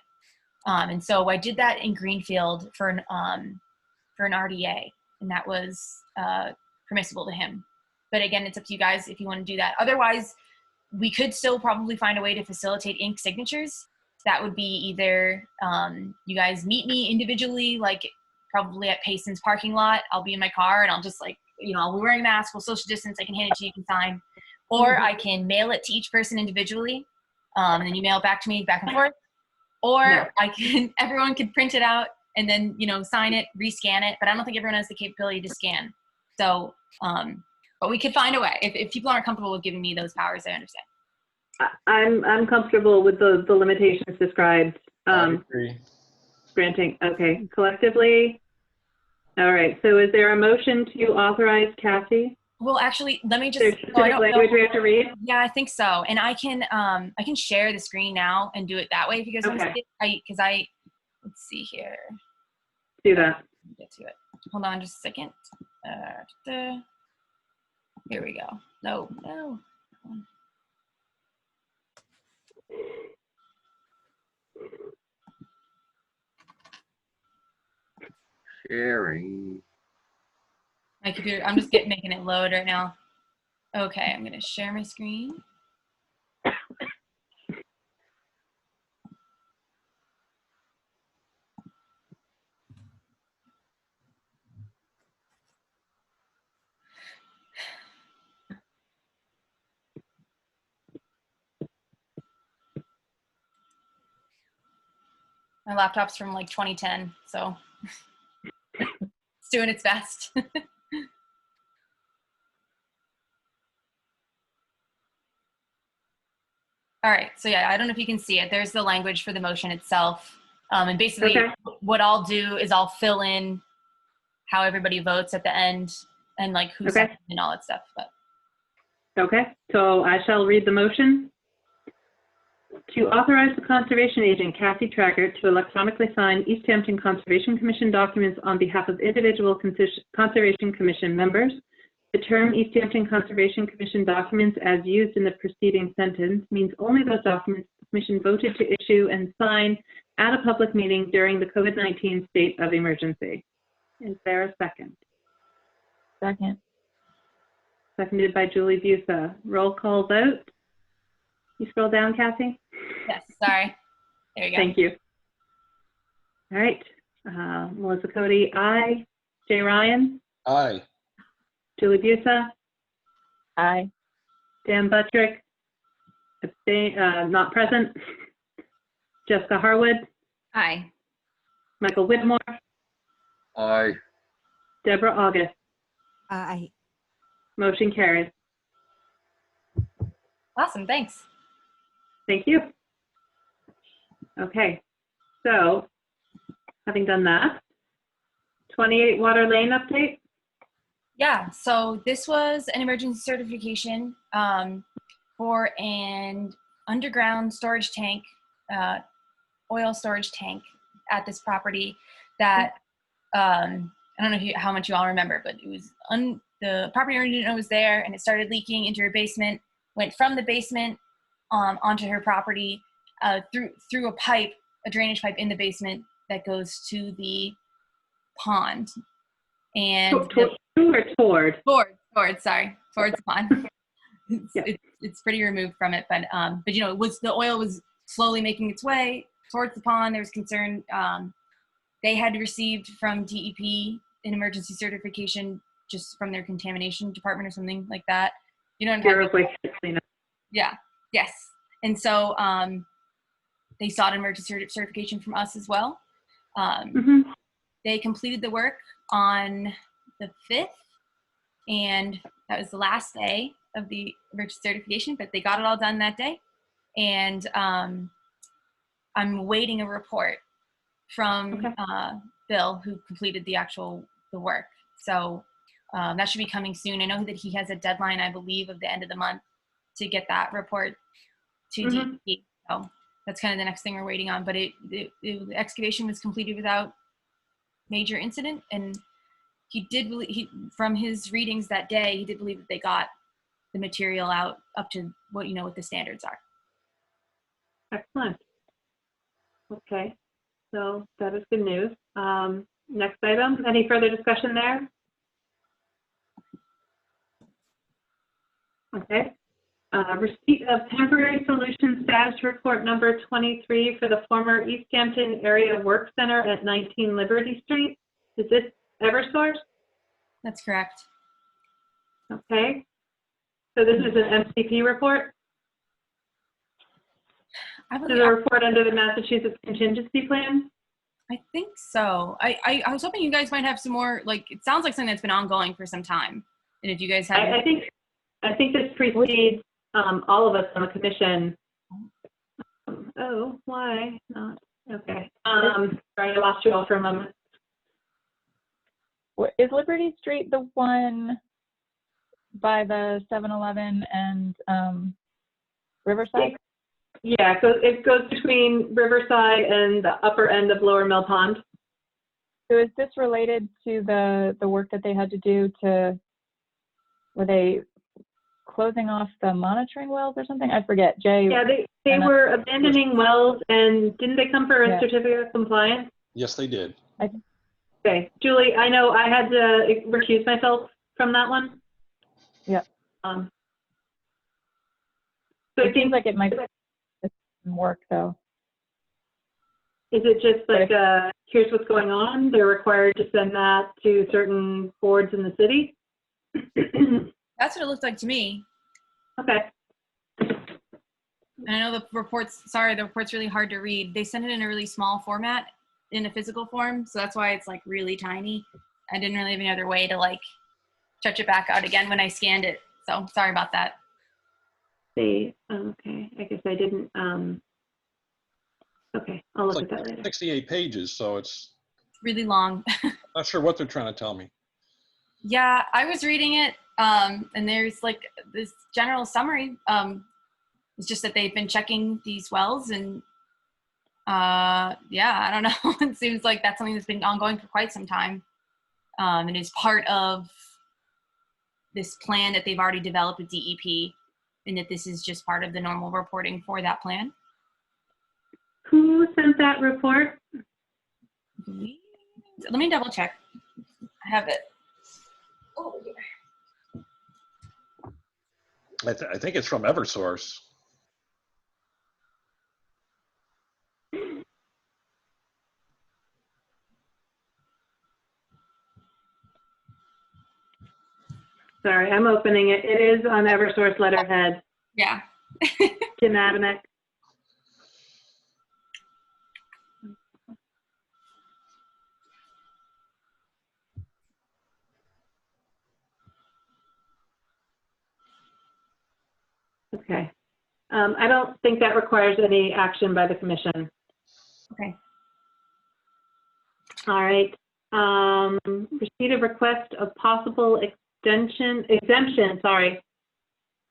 And so I did that in Greenfield for an RDA, and that was permissible to him. But again, it's up to you guys if you want to do that. Otherwise, we could still probably find a way to facilitate ink signatures. That would be either you guys meet me individually, like probably at Payson's parking lot. I'll be in my car and I'll just I'll be wearing a mask, we'll social distance, I can hand it to you, you can sign. Or I can mail it to each person individually, and then you mail it back to me, back and forth. Or everyone could print it out and then, sign it, rescan it. But I don't think everyone has the capability to scan. So, but we could find a way. If people aren't comfortable with giving me those powers, I understand. I'm comfortable with the limitations described. I agree. Granting, okay, collectively. All right, so is there a motion to authorize Kathy? Well, actually, let me just. There's specific language we have to read? Yeah, I think so. And I can share the screen now and do it that way if you guys want to see it. Let's see here. Do that. Get to it. Hold on just a second. Here we go. No. Sharing. My computer, I'm just making it load right now. Okay, I'm gonna share my screen. My laptop's from like 2010, so it's doing its best. All right, so yeah, I don't know if you can see it. There's the language for the motion itself. And basically what I'll do is I'll fill in how everybody votes at the end and like who's second and all that stuff. But. Okay, so I shall read the motion. To authorize the conservation agent, Kathy Traggart, to electronically sign Easthampton Conservation Commission documents on behalf of individual Conservation Commission members. The term Easthampton Conservation Commission documents, as used in the preceding sentence, means only those documents the Commission voted to issue and sign at a public meeting during the COVID-19 state of emergency. Is there a second? Second. Seconded by Julie Busa. Roll call vote. You scroll down, Kathy? Yes, sorry. There you go. Thank you. All right. Melissa Cody, aye. Jay Ryan, Aye. Julie Busa, Aye. Dan Buttrick, abstain, not present. Jessica Harwood, Aye. Michael Whitmore, Aye. Deborah August. Aye. Motion carries. Awesome, thanks. Thank you. Okay, so having done that, 28 Water Lane update. Yeah, so this was an emergency certification for an underground storage tank, oil storage tank at this property that, I don't know how much you all remember, but it was, the property owner didn't know it was there, and it started leaking into her basement, went from the basement onto her property through a pipe, a drainage pipe in the basement that goes to the pond. And Toward. Towards the pond. It's pretty removed from it, but you know, the oil was slowly making its way towards the pond. There was concern. They had received from DEP an emergency certification just from their contamination department or something like that. You know what I'm talking about? Yeah. Yes. And so they sought an emergency certification from us as well. They completed the work on the 5th, and that was the last day of the emergency certification, but they got it all done that day. And I'm waiting a report from Bill, who completed the work. So that should be coming soon. I know that he has a deadline, I believe, of the end of the month to get that report to DEP. So that's kind of the next thing we're waiting on. But the excavation was completed without major incident, and from his readings that day, he did believe that they got the material out up to what the standards are. Excellent. Okay, so that is good news. Next item, any further discussion there? Okay. Receipt of temporary solution status report number 23 for the former Easthampton Area Work Center at 19 Liberty Street. Is this Eversource? That's correct. Okay. So this is an MCP report? This is a report under the Massachusetts Contingency Plan? I think so. I was hoping you guys might have some more, it sounds like something that's been ongoing for some time. And if you guys have... I think this precedes all of us on the commission. Oh, why not? Okay. Sorry, I lost you all for a moment. Is Liberty Street the one by the 7-Eleven and Riverside? Yeah, so it goes between Riverside and the upper end of Lower Mill Pond. So is this related to the work that they had to do were they closing off the monitoring wells or something? I forget, Jay. Yeah, they were abandoning wells, and didn't they come for a certificate of compliance? Yes, they did. Okay, Julie, I know I had to recuse myself from that one. Yeah. So it seems like it might work though. Is it just like, here's what's going on? They're required to send that to certain boards in the city? That's what it looked like to me. Okay. And I know the report's really hard to read. They sent it in a really small format in a physical form, so that's why it's really tiny. I didn't really have any other way to stretch it back out again when I scanned it. So sorry about that. Okay, I guess I didn't, okay, I'll look at that later. 68 pages, so it's really long. Not sure what they're trying to tell me. Yeah, I was reading it, and there's this general summary. It's just that they've been checking these wells, and yeah, I don't know. It seems like that's something that's been ongoing for quite some time, and is part of this plan that they've already developed with DEP, and that this is just part of the normal reporting for that plan. Who sent that report? Let me double check. I have it. Oh, I think it's from Eversource. Sorry, I'm opening it. It is on Eversource letterhead. Yeah. Jim Adamek. Okay. I don't think that requires any action by the commission. Okay. All right. Receipt of request of possible exemption,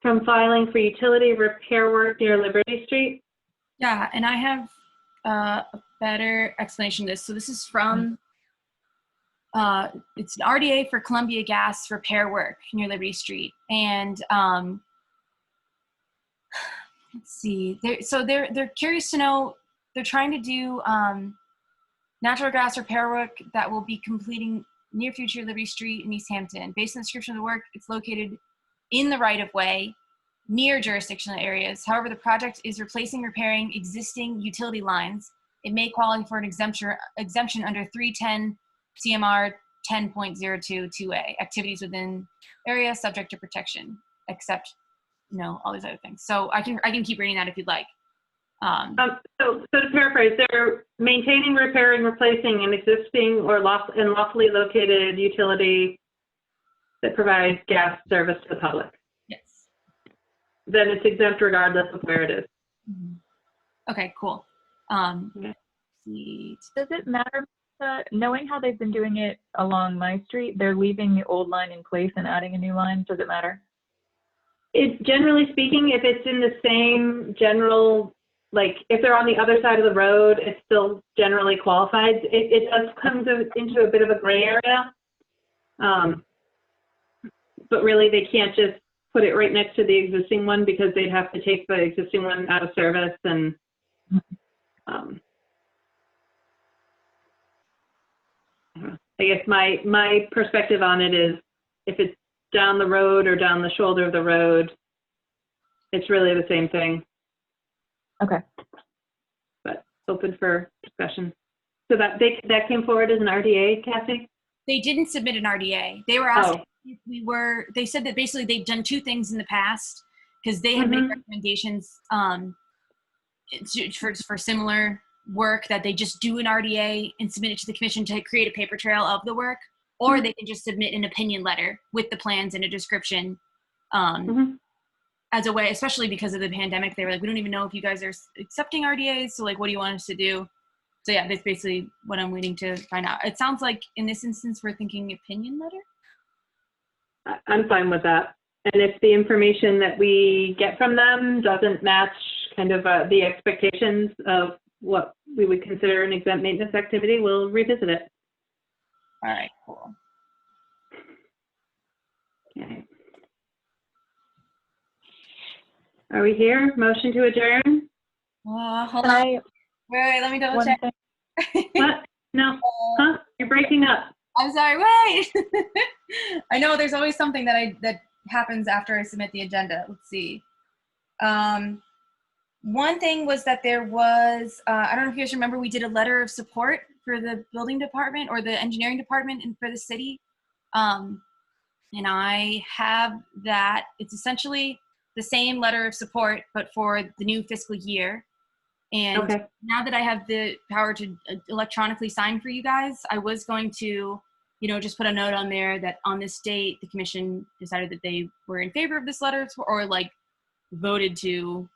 from filing for utility repair work near Liberty Street. Yeah, and I have a better explanation of this. So this is from, it's an RDA for Columbia Gas repair work near Liberty Street. And let's see, they're curious to know, they're trying to do natural gas repair work that will be completing near future Liberty Street in Easthampton. Based on the description of the work, it's located in the right-of-way near jurisdictional areas. However, the project is replacing, repairing existing utility lines. It may qualify for an exemption under 310 CMR 10.022A, activities within area subject to protection, except, all these other things. So I can keep reading that if you'd like. So to paraphrase, they're maintaining, repairing, replacing an existing or lawfully located utility that provides gas service to the public. Yes. Then it's exempt regardless of where it is. Mm-hmm. Okay, cool. Okay. Does it matter, knowing how they've been doing it along my street, they're leaving the old line in place and adding a new line? Does it matter? Generally speaking, if it's in the same general, like if they're on the other side of the road, it still generally qualifies. It does come into a bit of a gray area. But really they can't just put it right next to the existing one because they'd have to take the existing one out of service. And I guess my perspective on it is if it's down the road or down the shoulder of the road, it's really the same thing. Okay. But open for discussion. So that came forward as an RDA, Kathy? They didn't submit an RDA. They were asking if they said that basically they've done two things in the past because they had made recommendations for similar work that they just do an RDA and submit it to the commission to create a paper trail of the work, or they can just submit an opinion letter with the plans and a description as a way, especially because of the pandemic. They were like, we don't even know if you guys are accepting RDAs, so like, what do you want us to do? So yeah, that's basically what I'm waiting to find out. It sounds like in this instance, we're thinking opinion letter. I'm fine with that. And if the information that we get from them doesn't match kind of the expectations of what we would consider an exempt maintenance activity, we'll revisit it. All right, cool. Okay. Are we here? Motion to adjourn? Hold on. Wait, let me double check. What? No. Huh? You're breaking up. I'm sorry, wait. I know there's always something that happens after I submit the agenda. Let's see. One thing was that there was, I don't know if you guys remember, we did a letter of support for the building department or the engineering department and for the city. And I have that. It's essentially the same letter of support, but for the new fiscal year. And now that I have the power to electronically sign for you guys, I was going to, just put a note on there that on this date, the commission decided that they were in favor of this letter or like voted to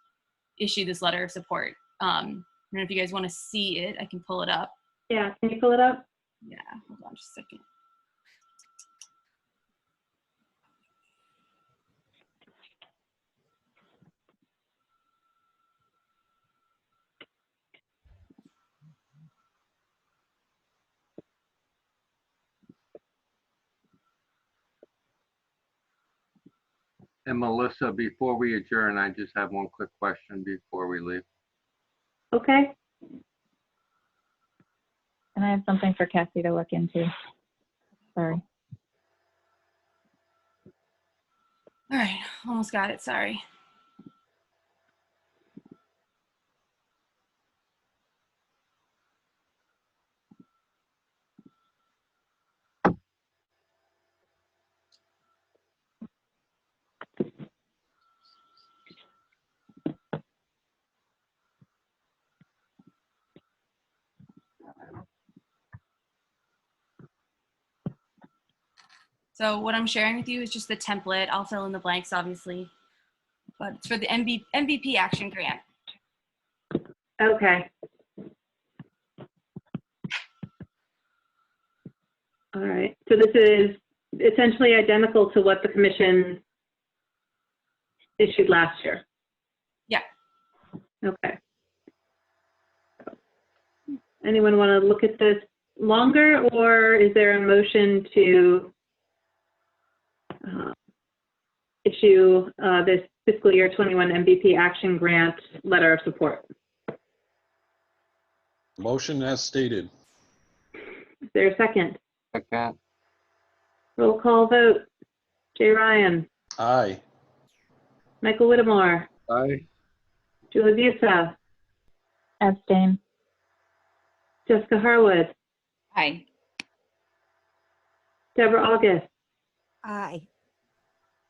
issue this letter of support. I don't know if you guys want to see it. I can pull it up. Yeah, can you pull it up? Yeah, hold on just a second. And Melissa, before we adjourn, I just have one quick question before we leave. Okay. And I have something for Kathy to look into. Sorry. All right, almost got it, sorry. So what I'm sharing with you is just the template. I'll fill in the blanks, obviously, but it's for the MVP action grant. Okay. All right. So this is essentially identical to what the commission issued last year. Yeah. Okay. Anyone want to look at this longer, or is there a motion to issue this fiscal year 21 MVP action grant letter of support? Motion as stated. Is there a second? Second. Roll call vote. Jay Ryan, Aye. Michael Whittemore, Aye. Julie Busa, Abstain. Jessica Harwood, Hi. Deborah August. Aye.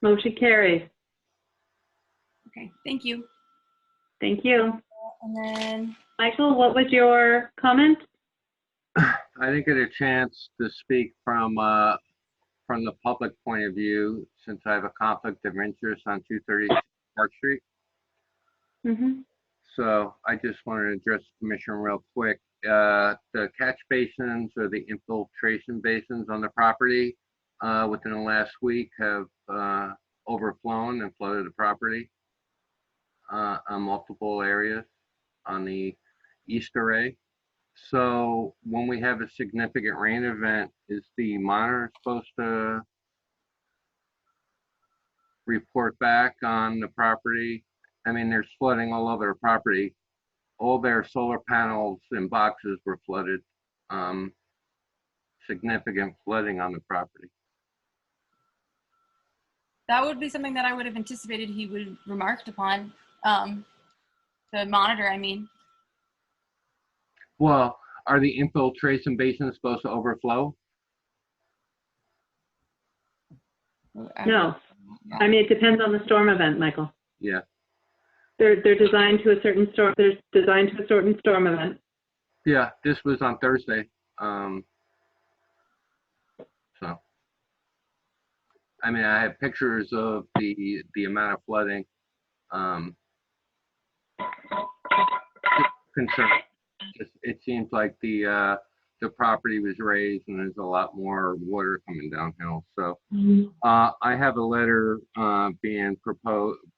Motion carries. Okay, thank you. Thank you. And then, Michael, what was your comment? I didn't get a chance to speak from the public point of view since I have a conflict of interest on 230 Park Street. Mm-hmm. So I just wanted to address the commission real quick. The catch basins or the infiltration basins on the property within the last week have overflown and flooded the property on multiple areas on the east array. So when we have a significant rain event, is the monitor supposed to report back on the property? I mean, there's flooding all over their property. All their solar panels and boxes were flooded. Significant flooding on the property. that would be something that I would have anticipated he would have remarked upon. The monitor, I mean. Well, are the infiltration basins supposed to overflow? No. I mean, it depends on the storm event, Michael. Yeah. They're designed to a certain storm. They're designed to a certain storm event. Yeah, this was on Thursday. So, I mean, I have pictures of the amount of flooding. Concern. It seems like the property was raised and there's a lot more water coming downhill. So, I have a letter being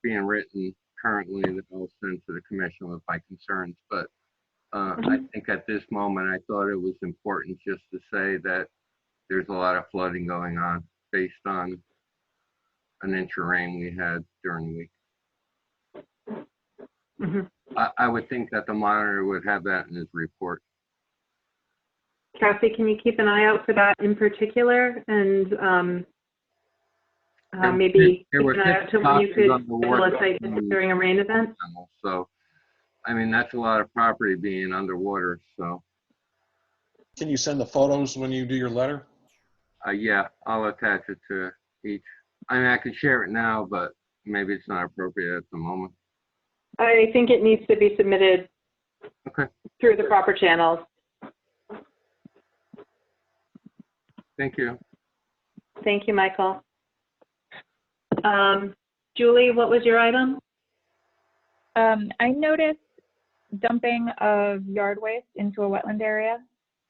written currently that I'll send to the commission with my concerns. But I think at this moment, I thought it was important just to say that there's a lot of flooding going on based on an inch of rain we had during the week. Mm-hmm. I would think that the monitor would have that in his report. Kathy, can you keep an eye out for that in particular? And maybe keep an eye out to when you could fill a site during a rain event? So, I mean, that's a lot of property being underwater, so. Can you send the photos when you do your letter? Yeah, I'll attach it to each. I mean, I could share it now, but maybe it's not appropriate at the moment. I think it needs to be submitted through the proper channels. Thank you. Thank you, Michael. Julie, what was your item? I noticed dumping of yard waste into a wetland area,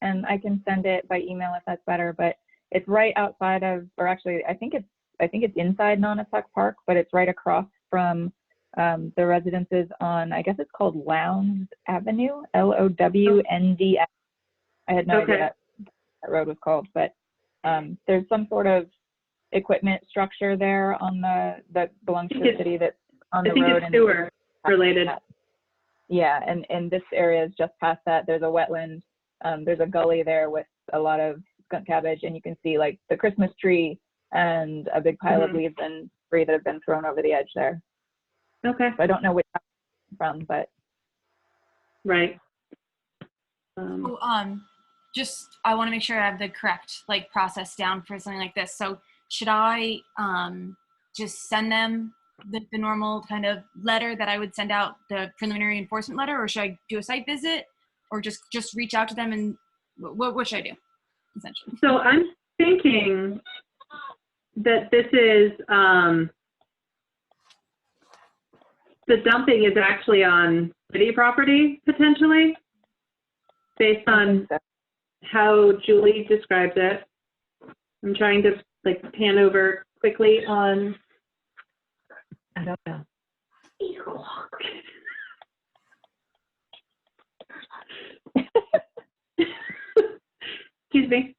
and I can send it by email if that's better, but it's right outside of, or actually, I think it's inside Nonotuck Park, but it's right across from the residences on, I guess it's called Lowndes Avenue, Lownd. I had no idea that road was called, but there's some sort of equipment structure there on that belongs to the city that's on the road. I think it's sewer related. Yeah, and this area is just past that. There's a wetland. There's a gully there with a lot of skunk cabbage, and you can see like the Christmas tree and a big pile of leaves and debris that have been thrown over the edge there. Okay. So I don't know which from, but right. Just I want to make sure I have the correct like process down for something like this. So should I just send them the normal kind of letter that I would send out, the preliminary enforcement letter, or should I do a site visit, or just reach out to them, and what should I do essentially? So I'm thinking that this is, the dumping is actually on city property, potentially, based on how Julie describes it. I'm trying to like pan over quickly on, I don't know. Excuse me.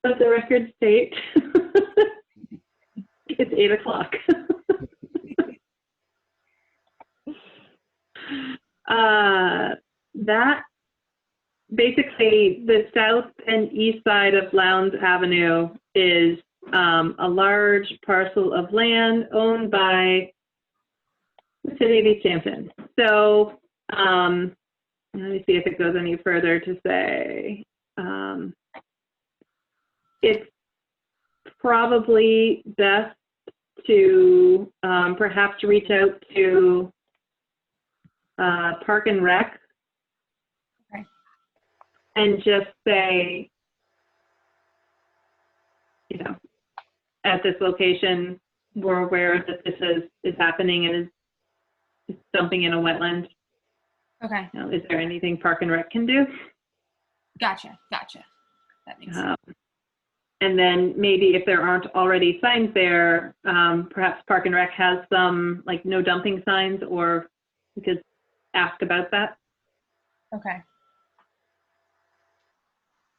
Let the record state. It's 8 o'clock. That basically the south and east side of Lowndes Avenue is a large parcel of land owned by the city of Easthampton. So let me see if it goes any further to say it's probably best to perhaps reach out to Park and Rec. Okay. And just say, you know, at this location, we're aware that this is happening and is dumping in a wetland. Okay. You know, is there anything Park and Rec can do? Gotcha. That makes sense. And then maybe if there aren't already signs there, perhaps Park and Rec has some like no dumping signs, or we could ask about that. Okay.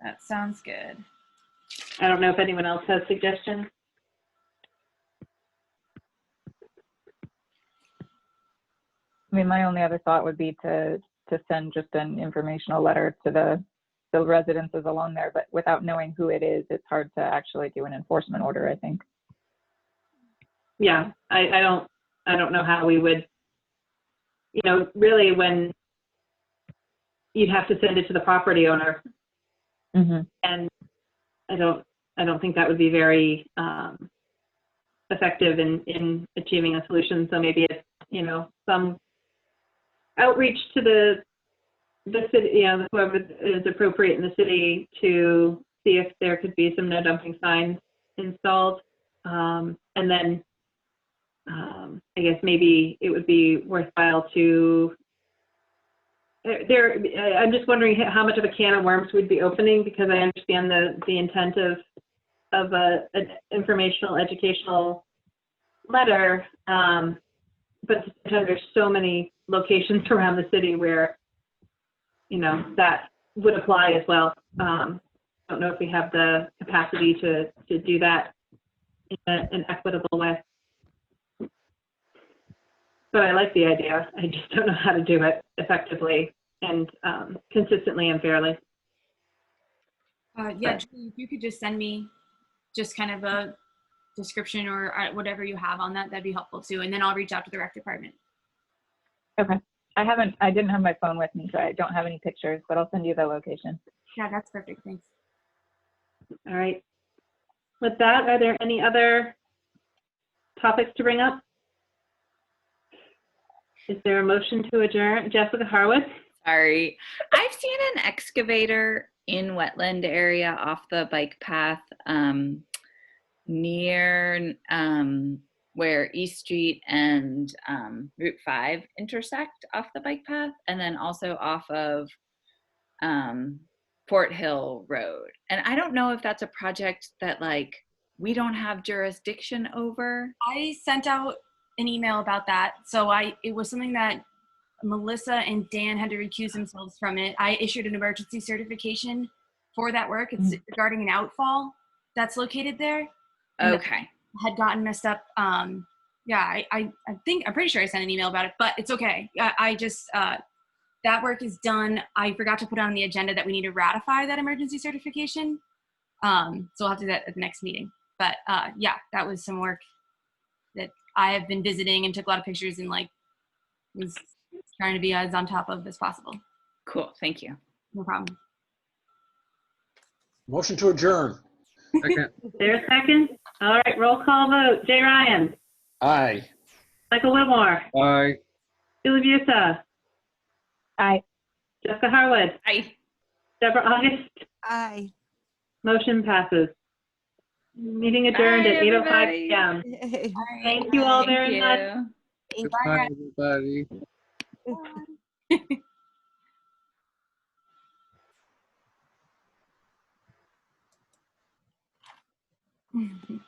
That sounds good. I don't know if anyone else has suggestions. I mean, my only other thought would be to send just an informational letter to the residences along there, but without knowing who it is, it's hard to actually do an enforcement order, I think. Yeah, I don't know how we would, you know, really when you'd have to send it to the property owner. Mm-hmm. And I don't think that would be very effective in achieving a solution. So maybe it's, you know, some outreach to the city, you know, whoever is appropriate in the city to see if there could be some no dumping signs installed. And then I guess maybe it would be worthwhile to, I'm just wondering how much of a can of worms we'd be opening, because I understand the intent of an informational, educational letter, but there's so many locations around the city where, you know, that would apply as well. I don't know if we have the capacity to do that in an equitable way. But I like the idea. I just don't know how to do it effectively and consistently and fairly. Yeah, Julie, if you could just send me just kind of a description or whatever you have on that, that'd be helpful too. And then I'll reach out to the rec department. Okay. I didn't have my phone with me, so I don't have any pictures, but I'll send you the location. Yeah, that's perfect. Thanks. All right. With that, are there any other topics to bring up? Is there a motion to adjourn? Jessica Harwood? Sorry. I've seen an excavator in wetland area off the bike path near where East Street and Route 5 intersect off the bike path, and then also off of Fort Hill Road. And I don't know if that's a project that like we don't have jurisdiction over. I sent out an email about that. So it was something that Melissa and Dan had to recuse themselves from it. I issued an emergency certification for that work. It's regarding an outfall that's located there. Okay. Had gotten messed up. Yeah, I'm pretty sure I sent an email about it, but it's okay. I just, that work is done. I forgot to put on the agenda that we need to ratify that emergency certification. So we'll have to do that at the next meeting. But yeah, that was some work that I have been visiting and took a lot of pictures and like was trying to be as on top of as possible. Cool, thank you. No problem. Motion to adjourn. Second. Is there a second? All right, roll call vote. Jay Ryan. Aye. Michael Whitmore. Aye. Julie Busa. Aye. Jessica Harwood. Aye. Deborah August. Aye. Motion passes. Meeting adjourned Bye, at 8:05 everybody. p.m. Hey. Thank you all Thank very much. you. Goodbye, everybody. Bye.